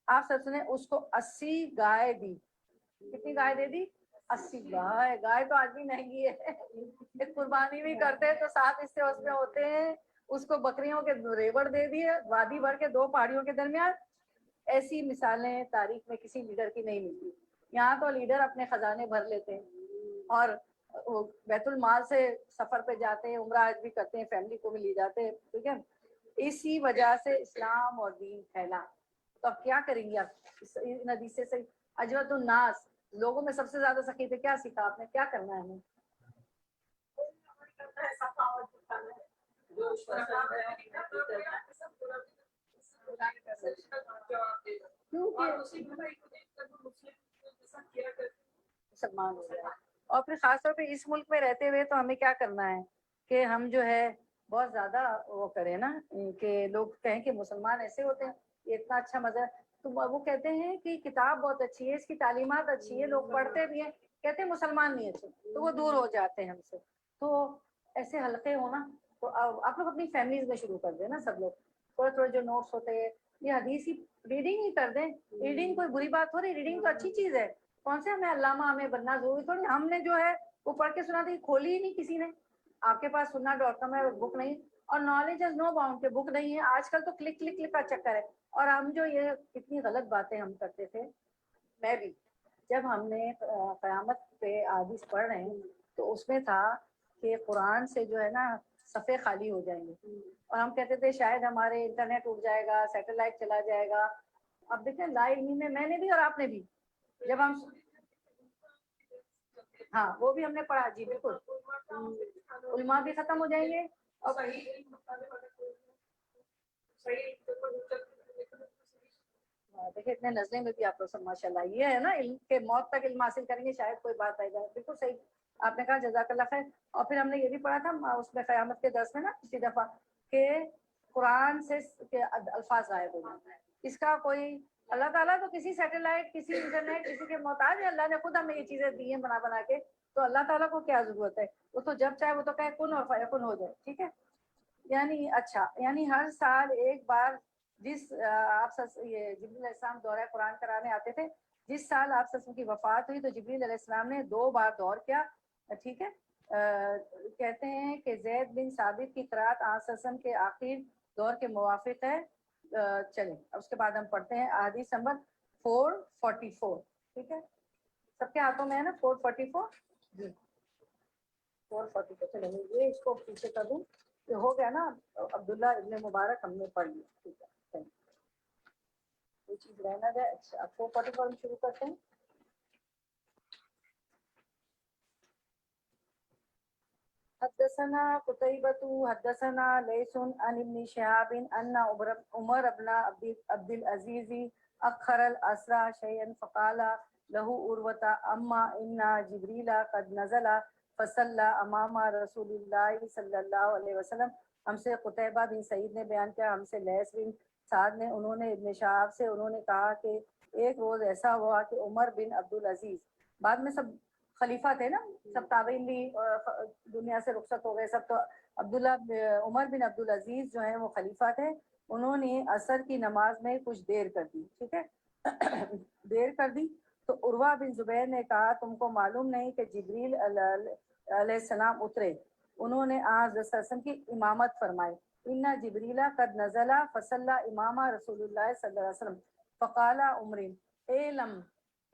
آپ صلی اللہ علیہ وسلم نے اس کو 80 گائے دی. کتنی گائے دے دی؟ 80 گائے. گائے تو آج بھی مہنگی ہے. ایک قربانی بھی کرتے تو 7 حصے اس میں ہوتے ہیں. اس کو بکریوں کے ریوڑ دے دیے وادی بھر کے 2 پہاڑیوں کے درمیان. ایسی مثالیں تاریخ میں کسی لیڈر کی نہیں ملتی. یہاں تو لیڈر اپنے خزانے بھر لیتے ہیں اور بیت المال سے سفر پہ جاتے ہیں, عمرہ حج بھی کرتے ہیں, فیملی کو بھی لے جاتے ہیں. ٹھیک ہے. اسی وجہ سے اسلام اور دین پھیلا. تو اب کیا کریں گے آپ ان حدیث سے؟ اجود الناس, لوگوں میں سب سے زیادہ سخی تھے. کیا سیکھا آپ نے؟ کیا کرنا ہے ہمیں؟ مسلمان ہو گیا. اور پھر خاص طور پہ اس ملک میں رہتے ہوئے تو ہمیں کیا کرنا ہے کہ ہم جو ہے بہت زیادہ وہ کریں نا کہ لوگ کہیں کہ مسلمان ایسے ہوتے ہیں. یہ اتنا اچھا مزہ. تو وہ کہتے ہیں کہ کتاب بہت اچھی ہے, اس کی تعلیمات اچھی ہے, لوگ پڑھتے بھی ہیں, کہتے ہیں مسلمان نہیں اچھے, تو وہ دور ہو جاتے ہیں ہم سے. تو ایسے حلقے ہونا, تو آپ لوگ اپنی فیملیز میں شروع کر دیں نا سب لوگ, تھوڑے تھوڑے جو نوٹس ہوتے ہیں یہ حدیث ہی ریڈنگ ہی کر دیں. ریڈنگ کوئی بری بات ہو رہی, ریڈنگ تو اچھی چیز ہے. کون سے ہمیں علامہ ہمیں بننا ضروری تھوڑی, ہم نے جو ہے وہ پڑھ کے سنا دی, کھولی ہی نہیں کسی نے. آپ کے پاس sunna.com ہے, بک نہیں, اور نالج از نو باؤنڈ کے بک نہیں ہے. آج کل تو کلک کلک کلک کا چکر ہے. اور ہم جو یہ کتنی غلط باتیں ہم کرتے تھے, میں بھی, جب ہم نے قیامت پہ احادیث پڑھ رہے ہیں تو اس میں تھا کہ قرآن سے جو ہے نا صفحے خالی ہو جائیں گے, اور ہم کہتے تھے شاید ہمارے انٹرنیٹ اڑ جائے گا, سیٹلائٹ چلا جائے گا. اب دیکھیں لا علمی میں نے بھی اور آپ نے بھی, جب ہم, ہاں وہ بھی ہم نے پڑھا, جی بالکل, علماء بھی ختم ہو جائیں گے. اور دیکھیں اتنے نزلے میں بھی آپ لوگ سب ماشاء اللہ, یہ ہے نا علم کے موت تک علم حاصل کریں گے شاید کوئی بات آئے گا. بالکل صحیح آپ نے کہا, جزاک اللہ خیر. اور پھر ہم نے یہ بھی پڑھا تھا اس میں قیامت کے درس میں نا پچھلی دفعہ, کہ قرآن سے الفاظ غائب ہو جائیں. اس کا کوئی, اللہ تعالیٰ تو کسی سیٹلائٹ, کسی انٹرنیٹ, کسی کے محتاج ہے. اللہ نے خود ہمیں یہ چیزیں دی ہیں بنا بنا کے, تو اللہ تعالیٰ کو کیا ضرورت ہے, وہ تو جب چاہے وہ تو کہے کن اور فیکن ہو جائے. ٹھیک ہے, یعنی اچھا, یعنی ہر سال ایک بار جس آپ یہ جبریل علیہ السلام دورہ قرآن کرانے آتے تھے, جس سال آپ سسم کی وفات ہوئی تو جبریل علیہ السلام نے 2 بار دور کیا. ٹھیک ہے, کہتے ہیں کہ زید بن ثابت کی قرات سسم کے آخر دور کے موافق ہے. چلیں اب اس کے بعد ہم پڑھتے ہیں احادیث نمبر 444. ٹھیک ہے, سب کے ہاتھوں میں ہے نا 444, جی 444. چلیں یہ اس کو پیچھے کر دوں, یہ ہو گیا نا عبداللہ ابن مبارک ہم نے پڑھ لیا. ٹھیک ہے, کوئی چیز رہنا جائے. اچھا اب 444 شروع کرتے ہیں. حدثنا قتيبة حدثنا ليث عن ابن شهاب أن عمر بن عبد العزيز أخر الأسرى شيئا فقال له عروة أما إن جبريل قد نزل فصلى أمام رسول الله صلى الله عليه وسلم. ہم سے قتیبہ بن سعید نے بیان کیا, ہم سے لیث بن سعد نے, انہوں نے ابن شہاب سے, انہوں نے کہا کہ ایک روز ایسا ہوا کہ عمر بن عبد العزیز, بعد میں سب خلیفہ تھے نا, سب تابعین بھی دنیا سے رخصت ہو گئے سب, تو عبداللہ عمر بن عبد العزیز جو ہیں وہ خلیفہ تھے. انہوں نے عصر کی نماز میں کچھ دیر کر دی. ٹھیک ہے, دیر کر دی تو عروہ بن زبیر نے کہا تم کو معلوم نہیں کہ جبریل علیہ السلام اترے, انہوں نے آج رسول کی امامت فرمائی. ان جبریل قد نزل فصلى امام رسول اللہ صلی اللہ علیہ وسلم فقال عمر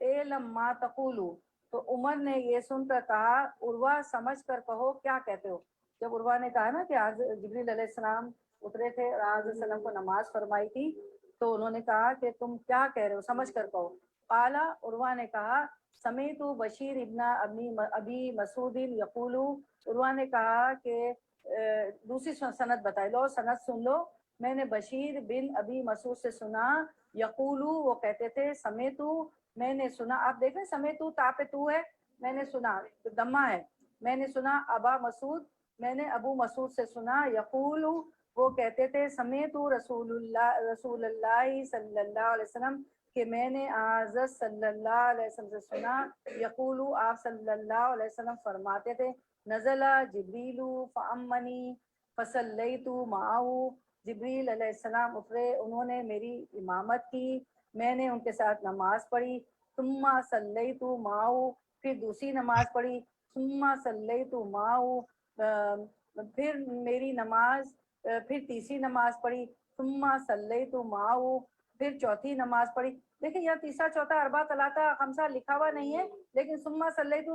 اعلم ما تقول. تو عمر نے یہ سن کر کہا, عروہ سمجھ کر کہو کیا کہتے ہو. جب عروہ نے کہا نا کہ آج جبریل علیہ السلام اترے تھے اور آج وسلم کو نماز فرمائی تھی, تو انہوں نے کہا کہ تم کیا کہہ رہے ہو, سمجھ کر کہو. قال, عروہ نے کہا, سمیت بشیر ابن ابی مسعود یقول. عروہ نے کہا کہ دوسری سند بتائی لو, سند سن لو. میں نے بشیر بن ابی مسعود سے سنا, یقولو وہ کہتے تھے, سمیتو میں نے سنا. آپ دیکھ رہے سمیتو تا پہ تو ہے, میں نے سنا دمہ ہے, میں نے سنا ابا مسعود, میں نے ابو مسعود سے سنا, یقولو وہ کہتے تھے, سمیتو رسول اللہ صلی اللہ علیہ وسلم کہ میں نے حضرت صلی اللہ علیہ وسلم سے سنا, یقولو آپ صلی اللہ علیہ وسلم فرماتے تھے, نزل جبریل فامنی فصلیت معه. جبریل علیہ السلام اترے, انہوں نے میری امامت کی, میں نے ان کے ساتھ نماز پڑھی. ثم صلیت معه, پھر دوسری نماز پڑھی. ثم صلیت معه, پھر میری نماز, پھر تیسری نماز پڑھی. ثم صلیت معه, پھر چوتھی نماز پڑھی. دیکھیں یہاں تیسرا چوتھا اربع ثلاثہ خمسہ لکھا ہوا نہیں ہے, لیکن ثم صلیت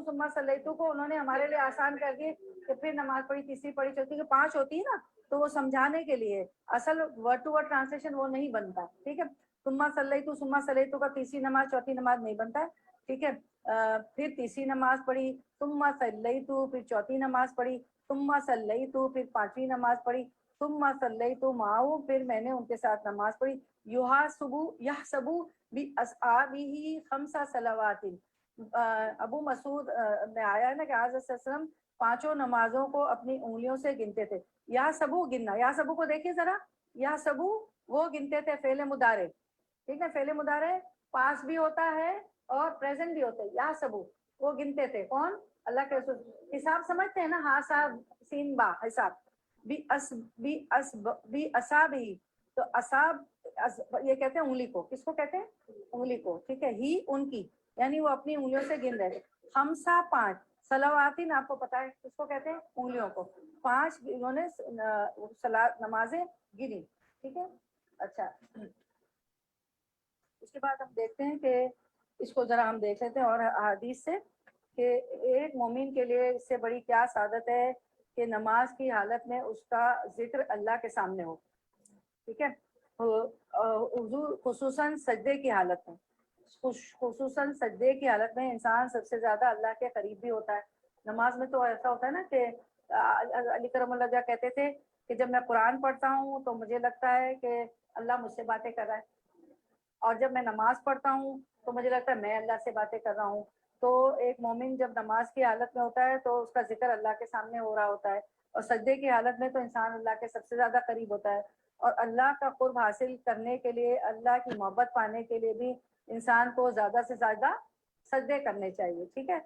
کو انہوں نے ہمارے لیے آسان کر دیے کہ پھر نماز پڑھی, تیسری پڑھی, چوتھی, کہ 5 ہوتی ہے نا, تو وہ سمجھانے کے لیے, اصل ورڈ ٹو ورڈ ٹرانسلیشن وہ نہیں بنتا. ٹھیک ہے, ثم صلیت کا تیسری نماز چوتھی نماز نہیں بنتا ہے. ٹھیک ہے, پھر تیسری نماز پڑھی. ثم صلیت, پھر چوتھی نماز پڑھی. ثم صلیت, پھر پانچویں نماز پڑھی. ثم صلیت معه, پھر میں نے ان کے ساتھ نماز پڑھی. یحسب باصحابہ 5 صلوات. ابو مسعود میں آیا ہے نا کہ حضرت صلی اللہ علیہ وسلم 5 نمازوں کو اپنی انگلیوں سے گنتے تھے. یا سبو گننا, یا سبو کو دیکھیں ذرا, یا سبو وہ گنتے تھے فعل مضارع, ٹھیک ہے, فعل مضارع پاس بھی ہوتا ہے اور پریزنٹ بھی ہوتا ہے, یا سبو, وہ گنتے تھے. کون؟ اللہ کے رسول. حساب سمجھتے ہیں نا, ہا سا سین با, حساب. بھی اصاب ہی, تو اصاب یہ کہتے ہیں انگلی کو. کس کو کہتے ہیں؟ انگلی کو, ٹھیک ہے. ہی ان کی, یعنی وہ اپنی انگلیوں سے گن رہے. خمسہ 5, صلواتین آپ کو پتا ہے کس کو کہتے ہیں؟ انگلیوں کو. 5 انہوں نے نمازیں گنی, ٹھیک ہے. اچھا, اس کے بعد ہم دیکھتے ہیں کہ اس کو ذرا ہم دیکھ لیتے ہیں اور حدیث سے کہ ایک مومن کے لیے اس سے بڑی کیا سعادت ہے کہ نماز کی حالت میں اس کا ذکر اللہ کے سامنے ہو, ٹھیک ہے. حضور خصوصاً سجدے کی حالت میں, خصوصاً سجدے کی حالت میں انسان سب سے زیادہ اللہ کے قریب بھی ہوتا ہے. نماز میں تو ایسا ہوتا ہے نا کہ علی کرم اللہ جا کہتے تھے کہ جب میں قرآن پڑھتا ہوں تو مجھے لگتا ہے کہ اللہ مجھ سے باتیں کر رہا ہے, اور جب میں نماز پڑھتا ہوں تو مجھے لگتا ہے میں اللہ سے باتیں کر رہا ہوں. تو ایک مومن جب نماز کی حالت میں ہوتا ہے تو اس کا ذکر اللہ کے سامنے ہو رہا ہوتا ہے, اور سجدے کی حالت میں تو انسان اللہ کے سب سے زیادہ قریب ہوتا ہے. اور اللہ کا قرب حاصل کرنے کے لیے, اللہ کی محبت پانے کے لیے بھی انسان کو زیادہ سے زیادہ سجدے کرنے چاہیے, ٹھیک ہے.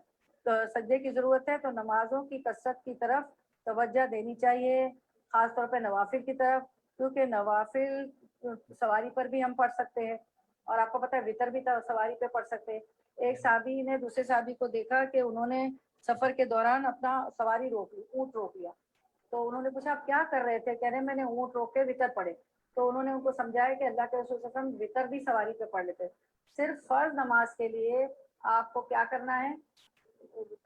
تو سجدے کی ضرورت ہے, تو نمازوں کی کثرت کی طرف توجہ دینی چاہیے, خاص طور پہ نوافل کی طرف, کیونکہ نوافل سواری پر بھی ہم پڑھ سکتے ہیں, اور آپ کو پتہ ہے وطر بھی سواری پہ پڑھ سکتے ہیں. ایک صحابی نے دوسرے صحابی کو دیکھا کہ انہوں نے سفر کے دوران اپنا سواری روک لی, اونٹ روک لیا. تو انہوں نے پوچھا آپ کیا کر رہے تھے؟ کہہ رہے میں نے اونٹ روک کے وطر پڑھے. تو انہوں نے ان کو سمجھایا کہ اللہ کے رسول صلی اللہ علیہ وسلم وطر بھی سواری پہ پڑھ لیتے. صرف فرض نماز کے لیے آپ کو کیا کرنا ہے؟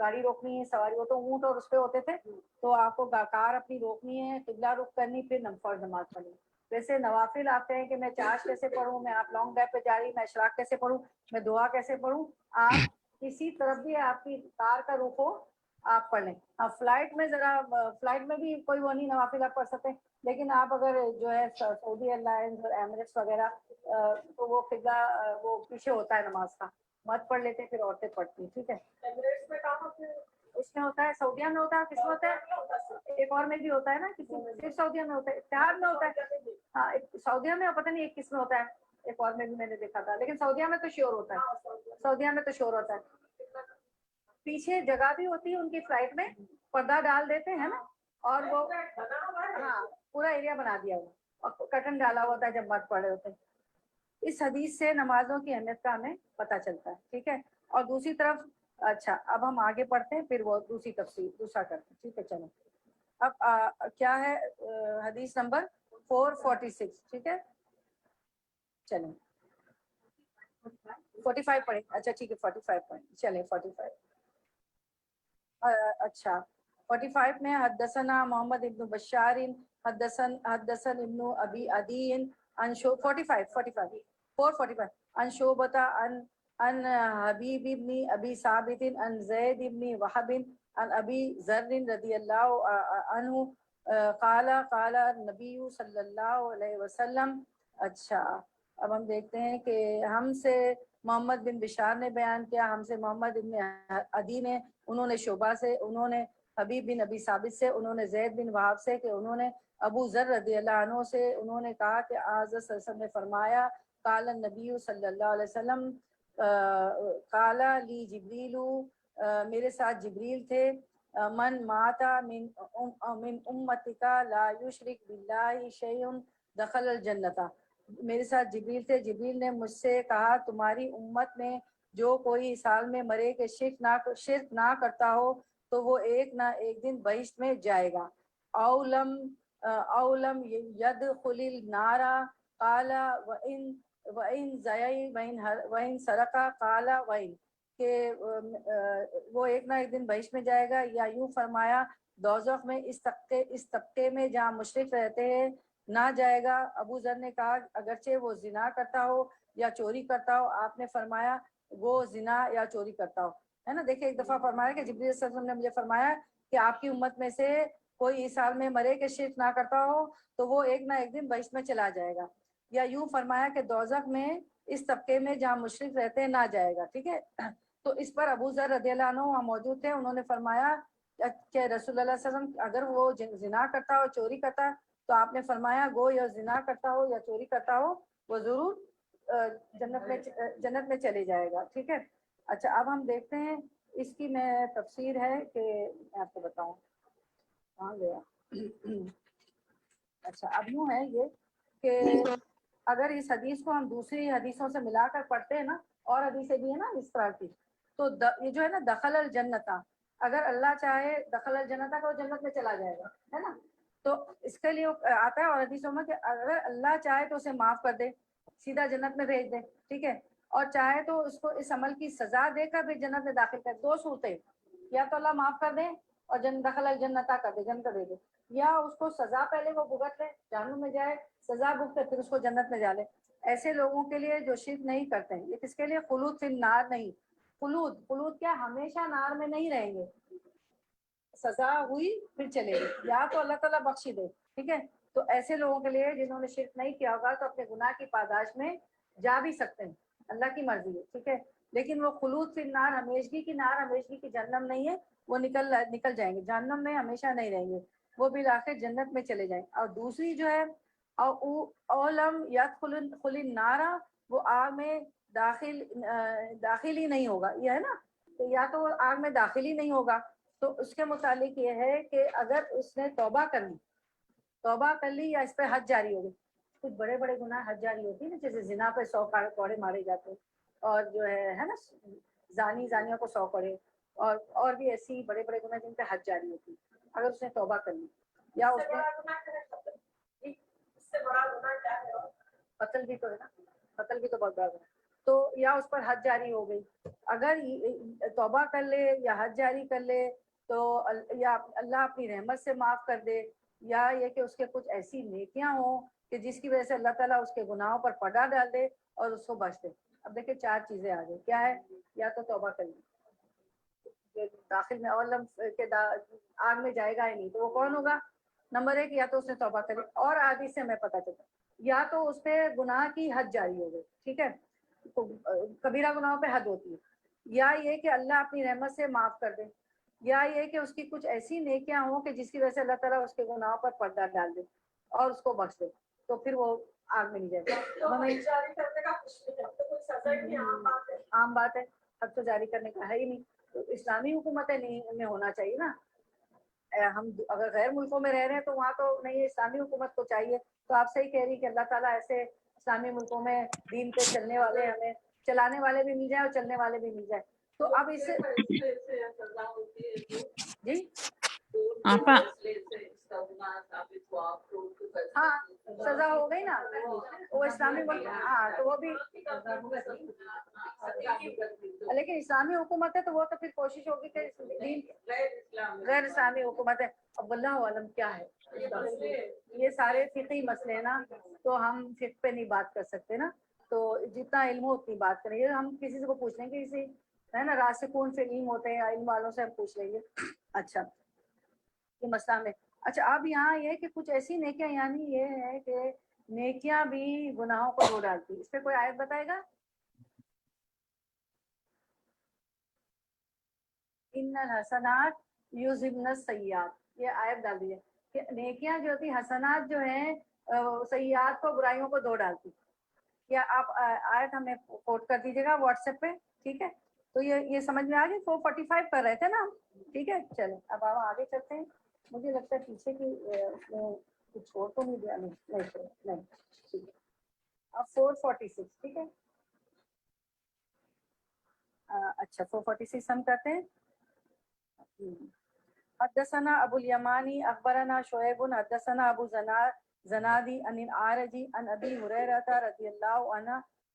گاڑی روکنی ہے, سواری, وہ تو اونٹ اور اس پہ ہوتے تھے, تو آپ کو کار اپنی روکنی ہے, قبلہ رخ کرنی, پھر فرض نماز پڑھنی. ویسے نوافل آپ کہیں کہ میں چاش کیسے پڑھوں, میں آپ لانگ ڈرائیو پہ جا رہی, میں اشراق کیسے پڑھوں, میں دعا کیسے پڑھوں, آپ کسی طرف بھی آپ کی کار کا رخ ہو آپ پڑھ لیں. اب فلائٹ میں ذرا, فلائٹ میں بھی کوئی وہ نہیں نوافل آپ پڑھ سکتے, لیکن آپ اگر جو ہے سعودی ایئرلائنس اور ایمریٹس وغیرہ, تو وہ قبلہ وہ پیچھے ہوتا ہے نماز کا, مت پڑھ لیتے, پھر عورتیں پڑھتی, ٹھیک ہے. اس میں ہوتا ہے, سعودیہ میں ہوتا ہے, کس میں ہوتا ہے, ایک اور میں بھی ہوتا ہے نا, صرف سعودیہ میں ہوتا ہے, اتحاد میں ہوتا ہے. ہاں سعودیہ میں پتہ نہیں ایک کس میں ہوتا ہے, ایک اور میں بھی میں نے دیکھا تھا, لیکن سعودیہ میں تو شیور ہوتا ہے, سعودیہ میں تو شیور ہوتا ہے. پیچھے جگہ بھی ہوتی ہے ان کی فلائٹ میں, پردہ ڈال دیتے ہیں نا, اور وہ ہاں پورا ایریا بنا دیا ہوا, اور کٹن ڈالا ہوتا ہے جب مت پڑے ہوتے ہیں. اس حدیث سے نمازوں کی اہمیت کا ہمیں پتہ چلتا ہے, ٹھیک ہے. اور دوسری طرف, اچھا اب ہم آگے پڑھتے ہیں, پھر وہ دوسری تفسیر دوسرا کرتے ہیں, ٹھیک ہے. چلو اب کیا ہے حدیث نمبر 446, ٹھیک ہے. چلیں 45 پڑھیں, اچھا ٹھیک ہے 45 پڑھیں, چلیں 45. اچھا 45 میں حدثنا محمد ابن بشار حدثن ابن ابی عدی عن 445 عن شعبۃ عن حبیب ابن ابی ثابت عن زید ابن وہب عن ابی ذر رضی اللہ عنہ قال قال نبی صلی اللہ علیہ وسلم. اچھا اب ہم دیکھتے ہیں کہ ہم سے محمد بن بشار نے بیان کیا, ہم سے محمد ابن عدی نے, انہوں نے شعبہ سے, انہوں نے حبیب بن ابی ثابت سے, انہوں نے زید بن وہاب سے, کہ انہوں نے ابو ذر رضی اللہ عنہ سے, انہوں نے کہا کہ آج صلی اللہ علیہ وسلم نے فرمایا, قال النبی صلی اللہ علیہ وسلم, قال لی جبریل, میرے ساتھ جبریل تھے, من ماتا من امتک لا یشرک باللہ شیء دخل الجنۃ. میرے ساتھ جبریل تھے, جبریل نے مجھ سے کہا تمہاری امت میں جو کوئی سال میں مرے کہ شرک نہ کرتا ہو تو وہ ایک نہ ایک دن بہشت میں جائے گا. اولم یدخل النار قال وَإِن زَيَّ وَإِن سَرَقَ قال وَإِن, کہ وہ ایک نہ ایک دن بہشت میں جائے گا, یا یوں فرمایا دوزخ میں اس طبقے میں جہاں مشرک رہتے ہیں نہ جائے گا. ابو ذر نے کہا اگرچہ وہ زنا کرتا ہو یا چوری کرتا ہو. آپ نے فرمایا وہ زنا یا چوری کرتا ہو, ہے نا. دیکھیں ایک دفعہ فرمایا کہ جبریل صلی اللہ علیہ وسلم نے مجھے فرمایا کہ آپ کی امت میں سے کوئی اس سال میں مرے کہ شرک نہ کرتا ہو تو وہ ایک نہ ایک دن بہشت میں چلا جائے گا, یا یوں فرمایا کہ دوزخ میں اس طبقے میں جہاں مشرک رہتے ہیں نہ جائے گا, ٹھیک ہے. تو اس پر ابو ذر رضی اللہ عنہ وہاں موجود تھے, انہوں نے فرمایا کہ رسول اللہ صلی اللہ علیہ وسلم اگر وہ زنا کرتا ہو چوری کرتا تو آپ نے فرمایا گو یا زنا کرتا ہو یا چوری کرتا ہو وہ ضرور جنت میں چلے جائے گا. ٹھیک ہے. اچھا اب ہم دیکھتے ہیں اس کی میں تفسیر ہے کہ میں آپ کو بتاؤں کہاں گیا. اچھا اب یوں ہے یہ کہ اگر اس حدیث کو ہم دوسری حدیثوں سے ملا کر پڑھتے ہیں نا, اور حدیثیں بھی ہیں نا اس طرح کی, تو یہ جو ہے نا دخل الجنتا, اگر اللہ چاہے دخل الجنتا کا وہ جنت میں چلا جائے گا, ہے نا. تو اس کے لیے آتا ہے اور حدیثوں میں کہ اگر اللہ چاہے تو اسے معاف کر دے, سیدھا جنت میں بھیج دے. ٹھیک ہے. اور چاہے تو اس کو اس عمل کی سزا دے کر بھی جنت میں داخل کر. دو صورتیں, یا تو اللہ معاف کر دے اور دخل الجنتا کر دے, جنت بھیج دے, یا اس کو سزا پہلے وہ بھگت لے, جہنم میں جائے, سزا بھگتے پھر اس کو جنت میں جا لے. ایسے لوگوں کے لیے جو شرک نہیں کرتے ہیں, یہ کس کے لیے؟ خلود فی النار نہیں. خلود کیا, ہمیشہ نار میں نہیں رہیں گے, سزا ہوئی پھر چلے گئے, یا تو اللہ تعالیٰ بخشی دے. ٹھیک ہے. تو ایسے لوگوں کے لیے جنہوں نے شرک نہیں کیا ہوگا تو اپنے گناہ کی پاداش میں جا بھی سکتے ہیں, اللہ کی مرضی ہے. ٹھیک ہے. لیکن وہ خلود فی النار, ہمیشگی کی نار, ہمیشگی کی جہنم نہیں ہے, وہ نکل جائیں گے, جہنم میں ہمیشہ نہیں رہیں گے, وہ بالآخر جنت میں چلے جائیں. اور دوسری جو ہے اولم یدخل النار, وہ آگ میں داخل ہی نہیں ہوگا, یہ ہے نا. تو یا تو وہ آگ میں داخل ہی نہیں ہوگا, تو اس کے متعلق یہ ہے کہ اگر اس نے توبہ کر لی یا اس پہ حد جاری ہو گئی. کچھ بڑے بڑے گناہ حد جاری ہوتی ہے نا, جیسے زنا پہ 100 کوڑے مارے جاتے ہیں, اور جو ہے نا زانیوں کو 100 کوڑے, اور بھی ایسی بڑے بڑے گناہ جن پہ حد جاری ہوتی ہے. اگر اس نے توبہ کر لی, یا اس نے قتل بھی تو ہے نا, قتل بھی تو بہت بڑا گناہ, تو یا اس پر حد جاری ہو گئی. اگر توبہ کر لے یا حد جاری کر لے تو یا اللہ اپنی رحمت سے معاف کر دے, یا یہ کہ اس کے کچھ ایسی نیکیاں ہوں کہ جس کی وجہ سے اللہ تعالیٰ اس کے گناہوں پر پردہ ڈال دے اور اس کو بخش دے. اب دیکھیں 4 چیزیں آ گئی. کیا ہے؟ یا تو توبہ کر لی, داخل میں اور آگ میں جائے گا ہی نہیں, تو وہ کون ہوگا؟ نمبر 1, یا تو اس نے توبہ کری, اور حدیث سے میں پتہ چلتا, یا تو اس پہ گناہ کی حد جاری ہو گئی. ٹھیک ہے. کبیرہ گناہوں پہ حد ہوتی ہے. یا یہ کہ اللہ اپنی رحمت سے معاف کر دے, یا یہ کہ اس کی کچھ ایسی نیکیاں ہوں کہ جس کی وجہ سے اللہ تعالیٰ اس کے گناہوں پر پردہ ڈال دے اور اس کو بخش دے, تو پھر وہ آگ میں نہیں جائے گا. عام بات ہے, حد تو جاری کرنے کا ہے ہی نہیں. تو اسلامی حکومت میں ہونا چاہیے نا. ہم اگر غیر ملکوں میں رہ رہے ہیں تو وہاں تو نہیں, اسلامی حکومت کو چاہیے. تو آپ صحیح کہہ رہی کہ اللہ تعالیٰ ایسے اسلامی ملکوں میں دین پہ چلنے والے, ہمیں چلانے والے بھی مل جائیں اور چلنے والے بھی مل جائیں. تو اب اس سے جی آپا ہاں سزا ہو گئی نا, وہ اسلامی ملک, ہاں تو وہ بھی, لیکن اسلامی حکومت ہے تو وہ تو پھر کوشش ہوگی کہ غیر اسلامی حکومت ہے. اب واللہ عالم کیا ہے, یہ سارے فقہی مسئلے ہیں نا, تو ہم فقہ پہ نہیں بات کر سکتے نا. تو جتنا علم ہو اتنی بات کریں گے. ہم کسی سے کو پوچھ لیں گے, کسی ہے نا راسخون فی العلم ہوتے ہیں, علم والوں سے ہم پوچھ لیں گے. اچھا یہ مسئلہ میں. اچھا اب یہاں یہ کہ کچھ ایسی نیکیاں, یعنی یہ ہے کہ نیکیاں بھی گناہوں کو دھو ڈالتی. اس پہ کوئی آیت بتائے گا؟ ان الحسنات یذہبن السیئات, یہ آیت ڈال دی ہے کہ نیکیاں جو ہوتی, حسنات جو ہیں سیئات کو, برائیوں کو دھو ڈالتی. یا آپ آیت ہمیں کوٹ کر دیجیے گا واٹس ایپ پہ. ٹھیک ہے. تو یہ سمجھ میں آ گئی. 445 کر رہے تھے نا ہم. ٹھیک ہے. چلیں اب آپ آگے چلتے ہیں. مجھے لگتا ہے پیچھے کی کچھ چھوڑ تو نہیں دیا, نہیں. ٹھیک ہے. اب 446. ٹھیک ہے. اچھا 446 ہم کرتے ہیں. حدثنا ابو الیمانی اخبرنا شعیب حدثنا ابو زنادی عن العارجی عن ابی ہریرہ رضی اللہ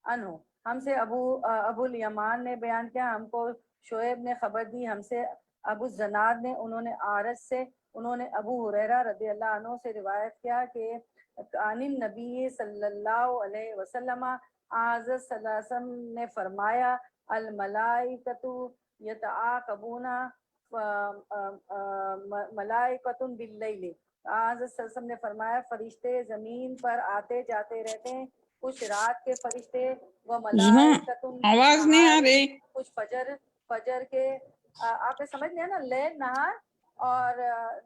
عنہ. ہم سے ابو الیمان نے بیان کیا, ہم کو شعیب نے خبر دی, ہم سے ابو زناد نے, انہوں نے عارج سے, انہوں نے ابو ہریرہ رضی اللہ عنہ سے روایت کیا کہ عن النبی صلی اللہ علیہ وسلم, حضرت صلی اللہ علیہ وسلم نے فرمایا, الملائکۃ یتعاقبون ملائکۃ باللیل. حضرت صلی اللہ علیہ وسلم نے فرمایا فرشتے زمین پر آتے جاتے رہتے ہیں, کچھ رات کے فرشتے, وہ ملائکۃ آواز نہیں آ رہی. کچھ فجر کے. آپ نے سمجھ لیا نا, لیل نہار, اور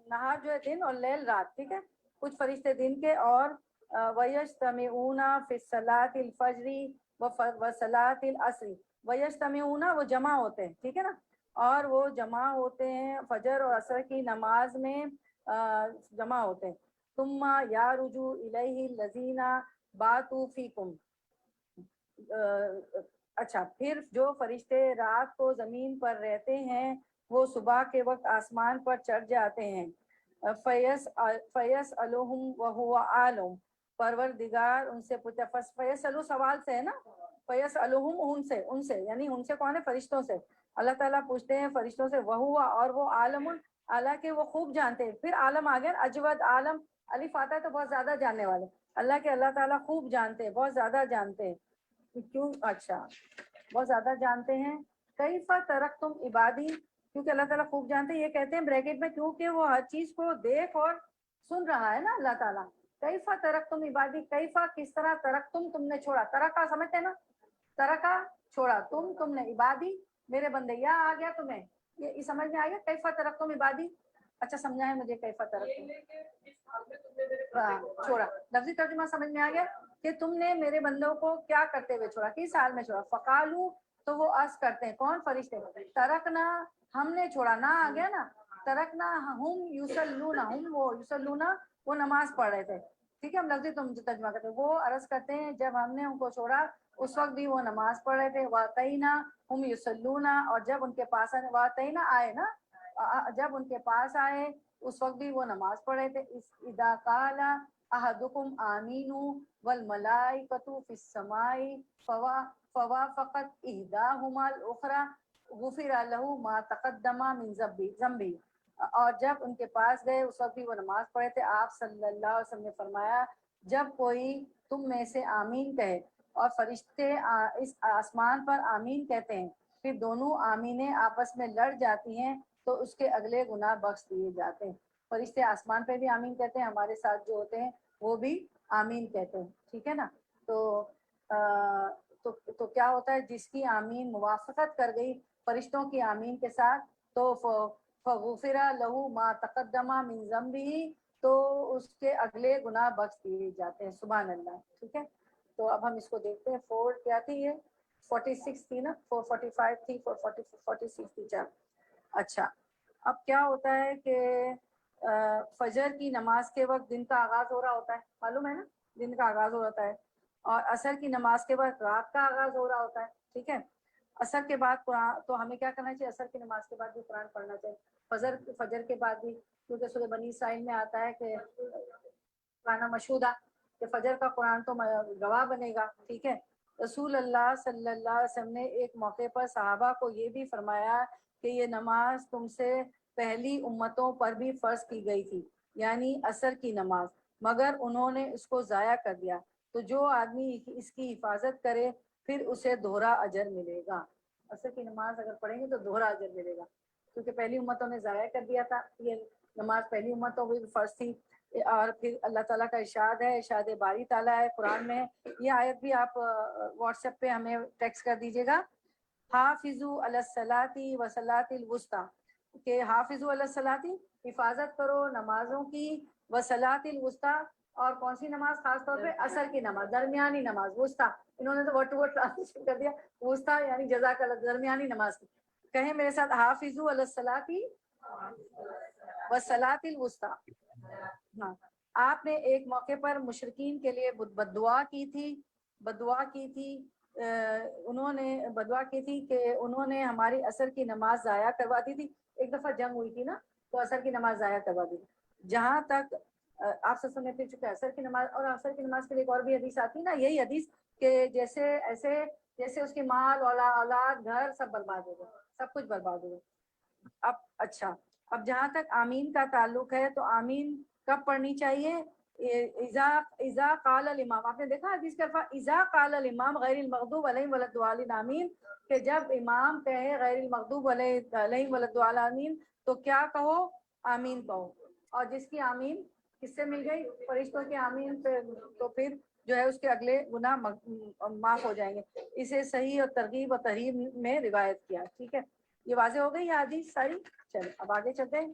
نہار جو ہے دن اور لیل رات. ٹھیک ہے. کچھ فرشتے دن کے، اور وَيَجْتَمِعُونَ فِي الصَّلَاةِ الْفَجْرِ وَصَلَاةِ الْعَصْرِ، وَيَجْتَمِعُونَ وہ جمع ہوتے ہیں، ٹھیک ہے نا، اور وہ جمع ہوتے ہیں فجر اور عصر کی نماز میں جمع ہوتے ہیں. ثُمَّ يَعْرُجُ إِلَيْهِ الَّذِينَ بَاتُوا فِيكُمْ. اچھا، پھر جو فرشتے رات کو زمین پر رہتے ہیں وہ صبح کے وقت آسمان پر چڑھ جاتے ہیں. فَيَسْأَلُهُمْ وَهُوَ عَالِمٌ، پروردگار ان سے پوچھتا. فَيَسْأَلُ سوال سے ہے نا، فَيَسْأَلُهُمْ ان سے یعنی ان سے کون ہے؟ فرشتوں سے. اللہ تعالیٰ پوچھتے ہیں فرشتوں سے، وَهُوَ اور وہ عالم، حالانکہ وہ خوب جانتے ہیں. پھر عالم آ گیا، اجود عالم، الف آتا ہے تو بہت زیادہ جاننے والے. اللہ تعالیٰ خوب جانتے ہیں، بہت زیادہ جانتے ہیں. کیوں؟ اچھا، بہت زیادہ جانتے ہیں. کیف ترکتم عبادی، کیونکہ اللہ تعالیٰ خوب جانتے ہیں. یہ کہتے ہیں بریکٹ میں کیونکہ وہ ہر چیز کو دیکھ اور سن رہا ہے نا اللہ تعالیٰ. کیف ترکتم عبادی، کیف کس طرح، ترکتم تم نے چھوڑا، ترکا سمجھتے ہیں نا، ترکا چھوڑا، تم نے، عبادی میرے بندے. یا آ گیا تمہیں یہ سمجھ میں آ گیا کیف ترکتم عبادی؟ اچھا سمجھائیں مجھے کیف ترکتم چھوڑا. لفظی ترجمہ سمجھ میں آ گیا کہ تم نے میرے بندوں کو کیا کرتے ہوئے چھوڑا، کس حال میں چھوڑا. فقالو تو وہ عرض کرتے ہیں، کون؟ فرشتے. ترکنا ہم نے چھوڑا، نہ آ گیا نا، ترکنا ہم یصلون، ہم وہ یصلون وہ نماز پڑھ رہے تھے. ٹھیک ہے، ہم لفظی ترجمہ کرتے ہیں. وہ عرض کرتے ہیں جب ہم نے ان کو چھوڑا اس وقت بھی وہ نماز پڑھ رہے تھے. واتینا ہم یصلون، اور جب ان کے پاس آئے، واتینا آئے نا، جب ان کے پاس آئے اس وقت بھی وہ نماز پڑھ رہے تھے. اذا قال احدکم آمین والملائکۃ فی السماء فوافقت احداہما الاخری غفر له ما تقدم من ذنبہ. اور جب ان کے پاس گئے اس وقت بھی وہ نماز پڑھے تھے. آپ صلی اللہ علیہ وسلم نے فرمایا جب کوئی تم میں سے آمین کہے اور فرشتے اس آسمان پر آمین کہتے ہیں، پھر دونوں آمینیں آپس میں لڑ جاتی ہیں تو اس کے اگلے گناہ بخش دیے جاتے ہیں. فرشتے آسمان پہ بھی آمین کہتے ہیں، ہمارے ساتھ جو ہوتے ہیں وہ بھی آمین کہتے ہیں. ٹھیک ہے نا. تو کیا ہوتا ہے، جس کی آمین موافقت کر گئی فرشتوں کی آمین کے ساتھ تو فغفر له ما تقدم من ذنبہ، تو اس کے اگلے گناہ بخش دیے جاتے ہیں. سبحان اللہ. ٹھیک ہے، تو اب ہم اس کو دیکھتے ہیں. 4 کیا تھی یہ؟ 46 تھی نا، 445 تھی، 446 تھی. چل اچھا، اب کیا ہوتا ہے کہ فجر کی نماز کے وقت دن کا آغاز ہو رہا ہوتا ہے، معلوم ہے نا، دن کا آغاز ہو رہا ہوتا ہے. اور عصر کی نماز کے بعد رات کا آغاز ہو رہا ہوتا ہے. ٹھیک ہے، عصر کے بعد قرآن، تو ہمیں کیا کرنا چاہیے؟ عصر کی نماز کے بعد بھی قرآن پڑھنا چاہیے. فجر کے بعد بھی، کیونکہ سورہ بنی اسرائیل میں آتا ہے کہ قرآن مشہودہ، کہ فجر کا قرآن تو گواہ بنے گا. ٹھیک ہے، رسول اللہ صلی اللہ علیہ وسلم نے ایک موقع پر صحابہ کو یہ بھی فرمایا کہ یہ نماز تم سے پہلی امتوں پر بھی فرض کی گئی تھی، یعنی عصر کی نماز، مگر انہوں نے اس کو ضائع کر دیا. تو جو آدمی اس کی حفاظت کرے پھر اسے دوہرا اجر ملے گا. عصر کی نماز اگر پڑھیں گے تو دوہرا اجر ملے گا، کیونکہ پہلی امتوں نے ضائع کر دیا تھا. یہ نماز پہلی امتوں بھی فرض تھی. اور پھر اللہ تعالیٰ کا ارشاد ہے، ارشاد باری تعالیٰ ہے قرآن میں. یہ آیت بھی آپ واٹس ایپ پہ ہمیں ٹیکسٹ کر دیجیے گا. حافظوا علی الصلاۃ والصلاۃ الوسطی، کہ حافظوا علی الصلاۃ، حفاظت کرو نمازوں کی، والصلاۃ الوسطی، اور کون سی نماز؟ خاص طور پہ عصر کی نماز، درمیانی نماز، وسطی. انہوں نے تو ورڈ ٹو ورڈ ٹرانسلیشن کر دیا، وسطی یعنی جزاک اللہ، درمیانی نماز کی. کہیں میرے ساتھ، حافظوا علی الصلاۃ والصلاۃ الوسطی. ہاں، آپ نے ایک موقع پر مشرکین کے لیے بددعا کی تھی، انہوں نے بددعا کی تھی کہ انہوں نے ہماری عصر کی نماز ضائع کروا دی تھی. ایک دفعہ جنگ ہوئی تھی نا، تو عصر کی نماز ضائع کروا دی تھی. جہاں تک آپ سے سننے پھر چکے عصر کی نماز، اور عصر کی نماز کے لیے ایک اور بھی حدیث آتی ہے نا، یہی حدیث کہ جیسے اس کی مال، اولاد، گھر سب برباد ہو گئے، سب کچھ برباد ہو گئے. اب اچھا، اب جہاں تک آمین کا تعلق ہے تو آمین کب پڑھنی چاہیے؟ اذا قال الامام. آپ نے دیکھا حدیث کا الفاظ اذا قال الامام غیر المغضوب علیہم ولا الضالین آمین، کہ جب امام کہے غیر المغضوب علیہم ولا الضالین تو کیا کہو؟ آمین کہو. اور جس کی آمین کس سے مل گئی؟ فرشتوں کی آمین پہ، تو پھر جو ہے اس کے اگلے گناہ معاف ہو جائیں گے. اسے صحیح اور ترغیب اور ترہیب میں روایت کیا. ٹھیک ہے، یہ واضح ہو گئی یہ حدیث ساری. چلیں اب آگے چلتے ہیں.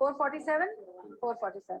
447 447।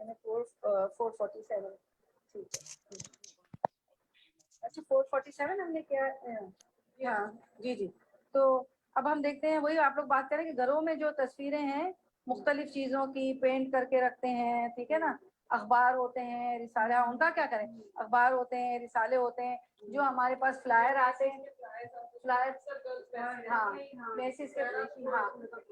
یعنی 447. ٹھیک ہے. اچھا 447 ہم نے کیا. ہاں جی. تو اب ہم دیکھتے ہیں وہی آپ لوگ بات کریں کہ گھروں میں جو تصویریں ہیں مختلف چیزوں کی پینٹ کر کے رکھتے ہیں, ٹھیک ہے نا, اخبار ہوتے ہیں, رسالہ, ان کا کیا کریں, اخبار ہوتے ہیں, رسالے ہوتے ہیں, جو ہمارے پاس فلائر آتے ہیں, فلائر, ہاں میسز کے, ہاں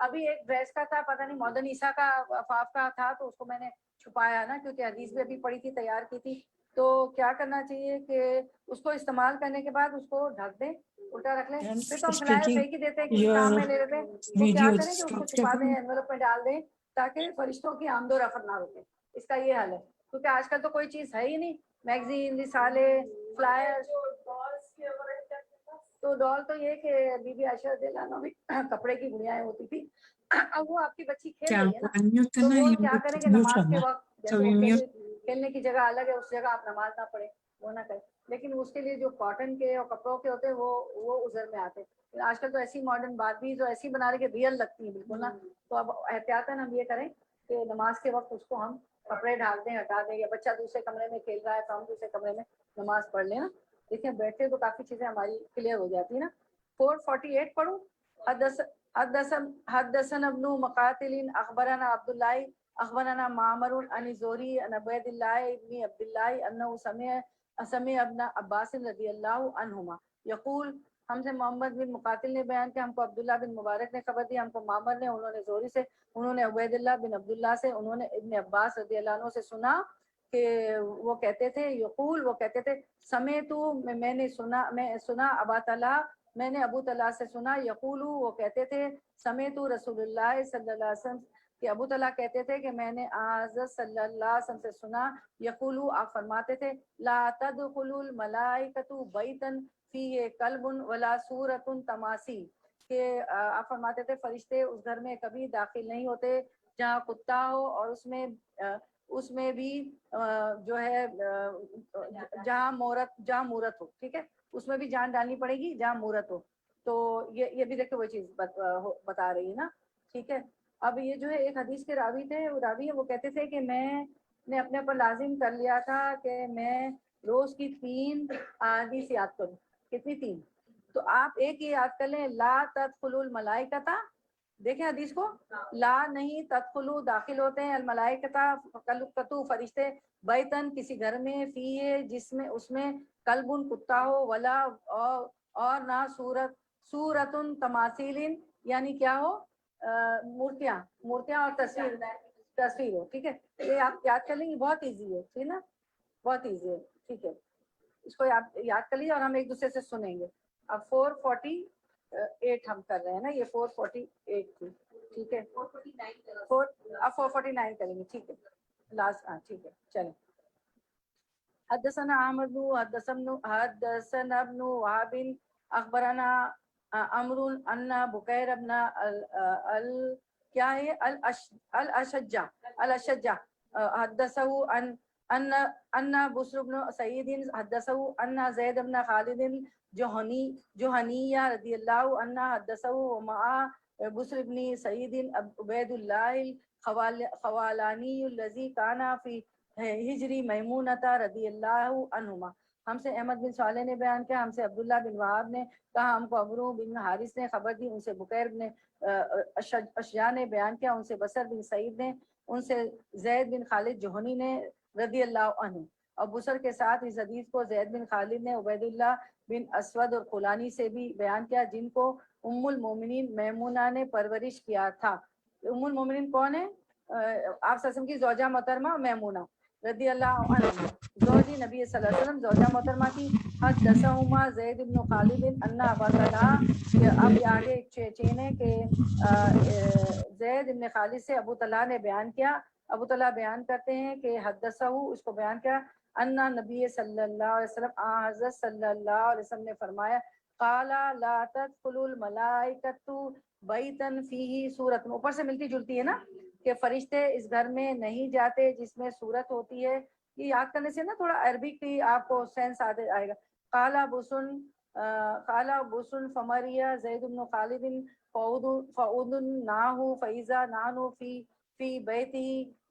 ابھی ایک ڈریس کا تھا, پتہ نہیں مودن عیسیٰ کا عفاف کا تھا, تو اس کو میں نے چھپایا نا, کیونکہ حدیث بھی ابھی پڑھی تھی, تیار کی تھی. تو کیا کرنا چاہیے کہ اس کو استعمال کرنے کے بعد اس کو ڈھک دیں, الٹا رکھ لیں, پھر تو ہم فلائر پھینک ہی دیتے ہیں کسی کام میں لے لیتے ہیں, تو کیا کریں کہ اس کو چھپا دیں, انویلپ میں ڈال دیں, تاکہ فرشتوں کی آمد و رفت نہ رکے. اس کا یہ حل ہے, کیونکہ آج کل تو کوئی چیز ہے ہی نہیں, میگزین, رسالے, فلائر. تو ڈال تو یہ کہ بی بی عائشہ رضی اللہ عنہا بھی کپڑے کی گڑیاں ہوتی تھی, اب وہ آپ کی بچی کھیل رہی ہے نا, تو وہ کیا کریں کہ نماز کے وقت, جیسے وہ کھیلنے کی جگہ الگ ہے, اس جگہ آپ نماز نہ پڑھیں, وہ نہ کریں, لیکن اس کے لیے جو کاٹن کے اور کپڑوں کے ہوتے ہیں وہ عذر میں آتے ہیں. آج کل تو ایسی ماڈرن باربی جو ایسی بنا رہے کہ ریئل لگتی ہیں بالکل نا, تو اب احتیاطاً ہم یہ کریں کہ نماز کے وقت اس کو ہم کپڑے ڈال دیں, ہٹا دیں, یا بچہ دوسرے کمرے میں کھیل رہا ہے تو ہم دوسرے کمرے میں نماز پڑھ لیں نا. دیکھیں بیٹھے تو کافی چیزیں ہماری کلیئر ہو جاتی ہیں نا. 448 پڑھوں. حدثنا ابن مقاتل اخبرنا عبد الله اخبرنا معمر عن زهري عن عبيد الله ابن عبد الله انه سمع ابن عباس رضی اللہ عنہما یقول, ہم سے محمد بن مقاتل نے بیان کیا, ہم کو عبداللہ بن مبارک نے خبر دی, ہم کو معمر نے, انہوں نے زہری سے, انہوں نے عبید اللہ بن عبداللہ سے, انہوں نے ابن عباس رضی اللہ عنہ سے سنا کہ وہ کہتے تھے, یقول وہ کہتے تھے, سمیتو میں نے سنا ابا طلحہ, میں نے ابو طلحہ سے سنا, یقولو وہ کہتے تھے, سمیتو رسول اللہ صلی اللہ علیہ وسلم, کہ ابو طلحہ کہتے تھے کہ میں نے حضرت صلی اللہ علیہ وسلم سے سنا, یقولو آپ فرماتے تھے, لا تدخل الملائکۃ بیتا فیہ کلب ولا صورۃ تماثیل, کہ آپ فرماتے تھے فرشتے اس گھر میں کبھی داخل نہیں ہوتے جہاں کتا ہو, اور اس میں بھی جو ہے جہاں مورت ہو, ٹھیک ہے, اس میں بھی جان ڈالنی پڑے گی جہاں مورت ہو. تو یہ بھی دیکھو وہ چیز بتا رہی ہے نا, ٹھیک ہے. اب یہ جو ہے ایک حدیث کے راوی تھے, وہ راوی وہ کہتے تھے کہ میں نے اپنے پر لازم کر لیا تھا کہ میں روز کی 3 احادیث یاد کروں. کتنی 3؟ تو آپ ایک یہ یاد کر لیں, لا تدخل الملائکۃ, دیکھیں حدیث کو, لا نہیں, تدخلو داخل ہوتے ہیں, الملائکۃ فرشتے, بیتن کسی گھر میں, فیہ جس میں اس میں, کلبن کتا ہو, ولا اور نہ صورتن تماثیل, یعنی کیا ہو, مورتیاں اور تصویر ہو, ٹھیک ہے. یہ آپ یاد کر لیں گے, بہت ایزی ہے, ٹھیک نا, بہت ایزی ہے, ٹھیک ہے. اس کو یاد کر لیجیے اور ہم ایک دوسرے سے سنیں گے. اب 448 ہم کر رہے ہیں نا, یہ 448 تھی, ٹھیک ہے. اب 449 کریں گے, ٹھیک ہے, لاسٹ, ہاں ٹھیک ہے, چلیں. حدثنا عامر حدثنا ابن وهب اخبرنا عمرو ان بكير ابن کیا ہے الاشجع حدثه ان بشر بن سعید حدثه ان زید بن خالد جوہنی رضی اللہ عنہ حدثه مع بشر بن سعید عبید اللہ خوالانی الذي كان في ہجری میمونہ رضی اللہ عنہما. ہم سے احمد بن صالح نے بیان کیا, ہم سے عبداللہ بن وہاب نے کہا, ہم کو عمرو بن حارث نے خبر دی, ان سے بکیر بن اشجع نے بیان کیا, ان سے بصر بن سعید نے, ان سے زید بن خالد جوہنی نے رضی اللہ عنہ. اور بصر کے ساتھ اس حدیث کو زید بن خالد نے عبید اللہ بن اسود اور خولانی سے بھی بیان کیا, جن کو ام المومنین میمونہ نے پرورش کیا تھا. ام المومنین کون ہے؟ آپ وسلم کی زوجہ محترمہ میمونہ رضی اللہ عنہ, زوجی نبی صلی اللہ علیہ وسلم, زوجہ محترمہ کی. حدثہما زید بن خالد ان ابا طلحہ, اب یہ آگے چین ہے کہ زید بن خالد سے ابو طلحہ نے بیان کیا. ابو طلحہ بیان کرتے ہیں کہ حدثہ, اس کو بیان کیا, ان نبی صلی اللہ علیہ وسلم, حضرت صلی اللہ علیہ وسلم نے فرمایا, قال لا تدخل الملائکۃ بیتا فیہ صورت, اوپر سے ملتی جلتی ہے نا, کہ فرشتے اس گھر میں نہیں جاتے جس میں صورت ہوتی ہے. یہ یاد کرنے سے نا تھوڑا عربک کی آپ کو سینس آئے گا. قال بسن فمریا زید بن خالد فعود ناہو فیضا نانو فی بیتی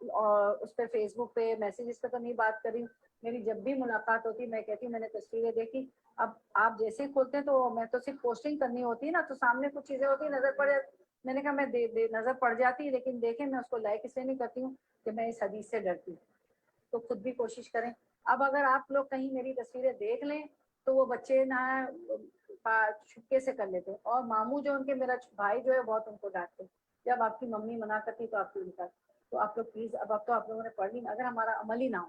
اور اس پہ فیس بک پہ میسیجز پہ تو نہیں بات کر رہی ہوں. میری جب بھی ملاقات ہوتی میں کہتی ہوں میں نے تصویریں دیکھی. اب آپ جیسے ہی کھولتے ہیں تو میں تو صرف پوسٹنگ کرنی ہوتی ہے نا, تو سامنے کچھ چیزیں ہوتی نظر پڑ جاتی. میں نے کہا میں نظر پڑ جاتی ہے, لیکن دیکھیں میں اس کو لائک اس لیے نہیں کرتی ہوں کہ میں اس حدیث سے ڈرتی ہوں. تو خود بھی کوشش کریں. اب اگر آپ لوگ کہیں میری تصویریں دیکھ لیں تو وہ بچے نہ چھپکے سے کر لیتے ہیں, اور ماموں جو ان کے, میرا بھائی جو ہے بہت ان کو ڈانٹتے ہیں, جب آپ کی ممی منع کرتی تو آپ کو نکال. تو آپ لوگ پلیز, اب آپ لوگوں نے پڑھ لی, اگر ہمارا عمل ہی نہ ہو,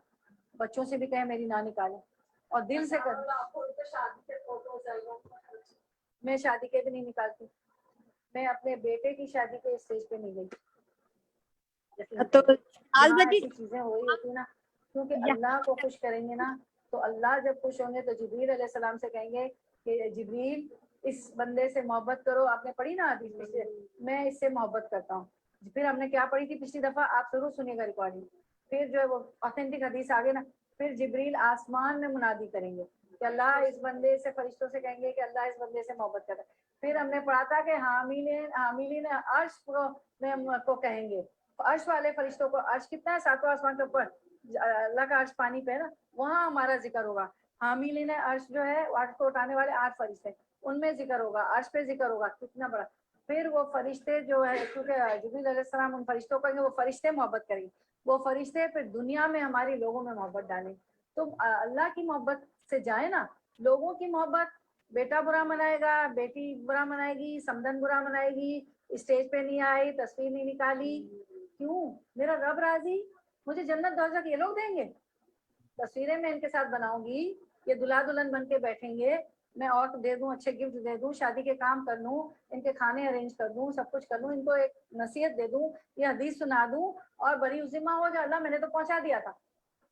بچوں سے بھی کہیں میری نہ نکالیں اور دل سے کر. میں شادی کے بھی نہیں نکالتی, میں اپنے بیٹے کی شادی کے اسٹیج پہ نہیں گئی. تو آج یہاں بجی ایسی چیزیں ہو رہی ہوتی نا, کیونکہ اللہ کو خوش کریں گے نا, تو اللہ جب خوش ہوں گے تو جبریل علیہ السلام سے کہیں گے کہ جبریل اس بندے سے محبت کرو. آپ نے پڑھی نا حدیث پچھلے, میں اس سے محبت کرتا ہوں. پھر ہم نے کیا پڑھی تھی پچھلی دفعہ, آپ ضرور سنیے گا ریکارڈنگ. پھر جو ہے وہ آتھینٹک حدیث آگے نا, پھر جبریل آسمان میں منادی کریں گے کہ اللہ اس بندے سے, فرشتوں سے کہیں گے کہ اللہ اس بندے سے محبت کرتا ہے. پھر ہم نے پڑھا تھا کہ حاملین عرش کو کہیں گے, عرش والے فرشتوں کو, عرش کتنا ہے 7واں آسمان کے اوپر, اللہ کا عرش پانی پہ ہے نا, وہاں ہمارا ذکر ہوگا. حاملین عرش جو ہے, عرش کو اٹھانے والے 8 فرشتے, ان میں ذکر ہوگا, عرش پہ ذکر ہوگا. کتنا بڑا. پھر وہ فرشتے جو ہے, کیونکہ جبریل علیہ السلام ان فرشتوں کہیں گے, وہ فرشتے محبت کریں گے. وہ فرشتے پھر دنیا میں ہماری لوگوں میں محبت ڈالیں. تو اللہ کی محبت سے جائے نا, لوگوں کی محبت, بیٹا برا منائے گا, بیٹی برا منائے گی, سمدن برا منائے گی, اسٹیج پہ نہیں آئی, تصویر نہیں نکالی, کیوں؟ میرا رب راضی, مجھے جنت دوزخ یہ لوگ دیں گے. تصویریں میں ان کے ساتھ بناؤں گی, یہ دلہا دلہن بن کے بیٹھیں گے, میں اور دے دوں, اچھے گفٹ دے دوں, شادی کے کام کر لوں, ان کے کھانے ارینج کر دوں, سب کچھ کر لوں, ان کو ایک نصیحت دے دوں, یہ حدیث سنا دوں, اور بڑی عظیمہ ہو جائے, اللہ میں نے تو پہنچا دیا تھا.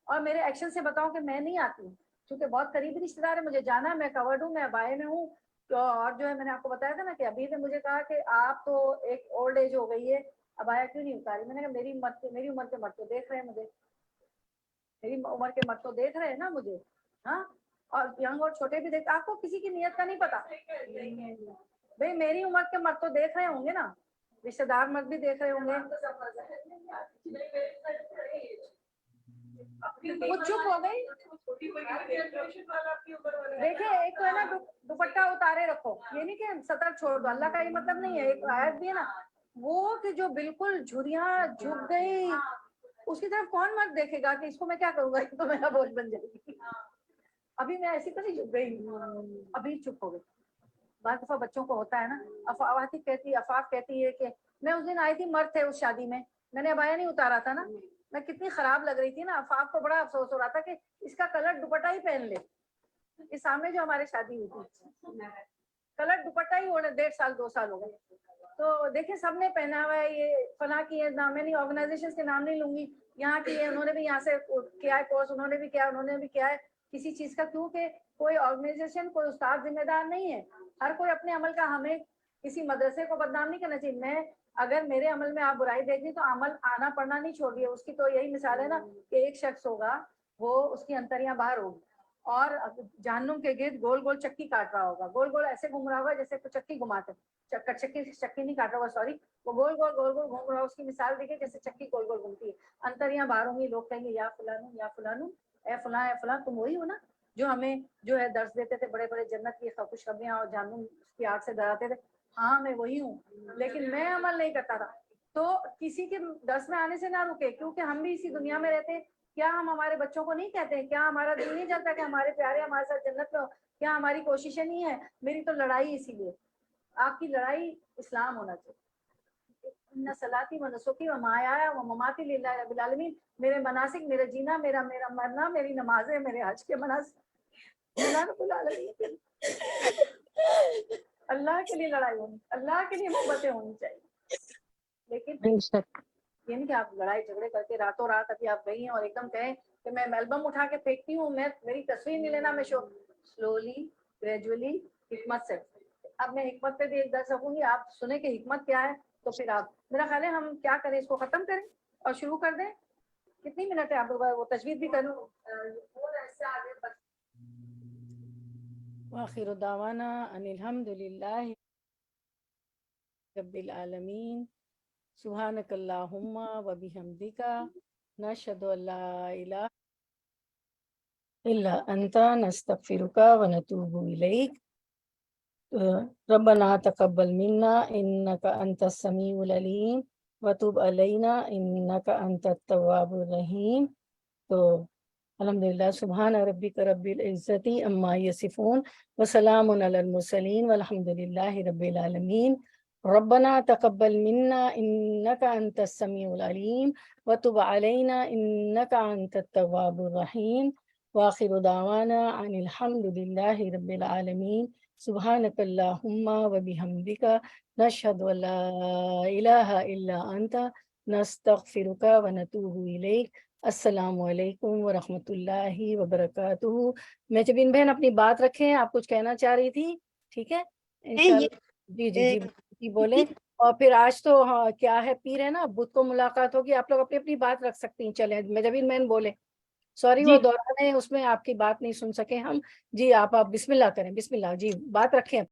اور میرے ایکشن سے بتاؤں کہ میں نہیں آتی ہوں, کیونکہ بہت قریبی رشتے دار ہے, مجھے جانا ہے, میں کورڈ ہوں, میں ابائے میں ہوں. اور جو ہے میں نے آپ کو بتایا تھا نا کہ ابھی نے مجھے کہا کہ آپ تو ایک اولڈ ایج ہو گئی ہے, ابایا کیوں نہیں اتاری. میں نے کہا میری عمر کے مرد تو دیکھ رہے ہیں مجھے, میری عمر کے مرد تو دیکھ رہے ہیں نا مجھے, ہاں, اور ینگ اور چھوٹے بھی دیکھ. آپ کو کسی کی نیت کا نہیں پتا بھائی, میری عمر کے مرد تو دیکھ رہے ہوں گے نا, رشتے دار مرد بھی دیکھ رہے ہوں گے. وہ چپ ہو گئی. دیکھیں, ایک تو ہے نا دوپٹہ اتارے رکھو, یہ نہیں کہ سطر چھوڑ دو, اللہ کا یہ مطلب نہیں ہے. ایک آیت بھی ہے نا, وہ کہ جو بالکل جھریاں جھک گئی, اس کی طرف کون مرد دیکھے گا کہ اس کو میں کیا کروں گا, تو میرا بوجھ بن جائے گی. ابھی میں ایسی تو نہیں جھک گئی, ابھی چپ ہو گئی. بعض دفعہ بچوں کو ہوتا ہے نا, افاق کہتی ہے کہ میں اس دن آئی تھی, مرد تھے اس شادی میں نے ابایا نہیں اتارا تھا نا, میں کتنی خراب لگ رہی تھی نا. افاق کو بڑا افسوس ہو رہا تھا کہ اس کا کلر دوپٹہ ہی پہن لے. اس سامنے جو ہمارے شادی ہوئی تھی, کلر دوپٹہ ہی ہونے 1.5 سال 2 سال ہو گئے. تو دیکھیں سب نے پہنا ہوا ہے, یہ فلاں کی ہے, نام میں نہیں, آرگنائزیشن کے نام نہیں لوں گی, یہاں کی ہے, انہوں نے بھی یہاں سے کیا ہے کورس, انہوں نے بھی کیا, انہوں نے بھی کیا ہے کسی چیز کا. کیونکہ کوئی آرگنائزیشن, کوئی استاد ذمہ دار نہیں ہے, ہر کوئی اپنے عمل کا. ہمیں کسی مدرسے کو بدنام نہیں کرنا چاہیے. میں اگر میرے عمل میں آپ برائی دیکھ لی تو عمل آنا پڑھنا نہیں چھوڑ دیا. اس کی تو یہی مثال ہے نا کہ ایک شخص ہوگا, وہ اس کی انتریاں باہر ہوگی, اور جہنم کے گرد گول گول چکی کاٹ رہا ہوگا, گول گول ایسے گھوم رہا ہوگا جیسے چکی گھماتے, چکی نہیں کاٹ رہا ہوگا, سوری, وہ گول گول گھوم رہا. اس کی مثال دیکھیں جیسے چکی گول گول گھومتی ہے, انتریاں باہر ہوں گی. لوگ کہیں گے یا فلانو یا فلانو, اے فلاں اے فلاں, تم وہی ہو نا جو ہمیں جو ہے درس دیتے تھے, بڑے بڑے جنت کی خوشخبریاں اور جہنم کی آگ سے ڈراتے تھے. ہاں میں وہی ہوں, لیکن میں عمل نہیں کرتا تھا. تو کسی کے درس میں آنے سے نہ رکے, کیونکہ ہم بھی اسی دنیا میں رہتے ہیں. کیا ہم ہمارے بچوں کو نہیں کہتے ہیں, کیا ہمارا دل نہیں چلتا کہ ہمارے پیارے ہمارے ساتھ جنت میں ہو, کیا ہماری کوششیں نہیں ہے؟ میری تو لڑائی اسی لیے, آپ کی لڑائی اسلام ہونا چاہیے. ان صلاتی و نسکی و محیایا و مماتی للہ رب العالمین. میرے مناسک, میرا جینا, میرا مرنا, میری نمازیں, میرے حج کے مناسک اللہ رب العالمین. اللہ کے لیے لڑائی ہونی, اللہ کے لیے محبتیں ہونی چاہیے. لیکن یہ نہیں کہ آپ لڑائی جھگڑے کر کے راتوں رات ابھی آپ گئی ہیں اور ایک دم کہیں کہ میں البم اٹھا کے پھینکتی ہوں, میں میری تصویر نہیں لینا, میں سلولی گریجولی حکمت سے. اب میں حکمت پہ بھی ایک درس رکھوں گی, آپ سنیں کہ حکمت کیا ہے, تو پھر آپ, میرا خیال ہے ہم کیا کریں, اس کو ختم کریں اور شروع کر دیں. کتنی منٹ ہے آپ لوگ, وہ تجوید بھی کروں. وآخر دعوانا ان الحمد للہ رب العالمین. سبحانک اللہم و بحمدک نشهد ان لا اله الا انت نستغفرك ونتوب اليك ربنا تقبل منا انك انت السميع العليم وتب علينا انك انت التواب الرحيم. تو الحمدللہ سبحان ربک رب العزت عما یصفون وسلام علی المرسلین والحمد للہ رب العالمین. ربنا تقبل منا انك انت السميع العليم وتب علينا انك انت التواب الرحيم واخر دعوانا عن الحمد لله رب العالمين. سبحانك اللهم وبحمدك نشهد ان لا اله الا انت نستغفرك ونتوب اليك. السلام علیکم ورحمۃ اللہ وبرکاتہ. میجبین بہن اپنی بات رکھیں، آپ کچھ کہنا چاہ رہی تھی؟ ٹھیک ہے انشاءاللہ. جی جی جی جی بولیں. اور پھر آج تو ہاں کیا ہے پیر ہے نا، بدھ کو ملاقات ہوگی، آپ لوگ اپنی اپنی بات رکھ سکتی ہیں. چلیں میجبین بہن بولیں. سوری وہ دوران ہے اس میں آپ کی بات نہیں سن سکے ہم. جی آپ بسم اللہ کریں، بسم اللہ. جی بات رکھیں.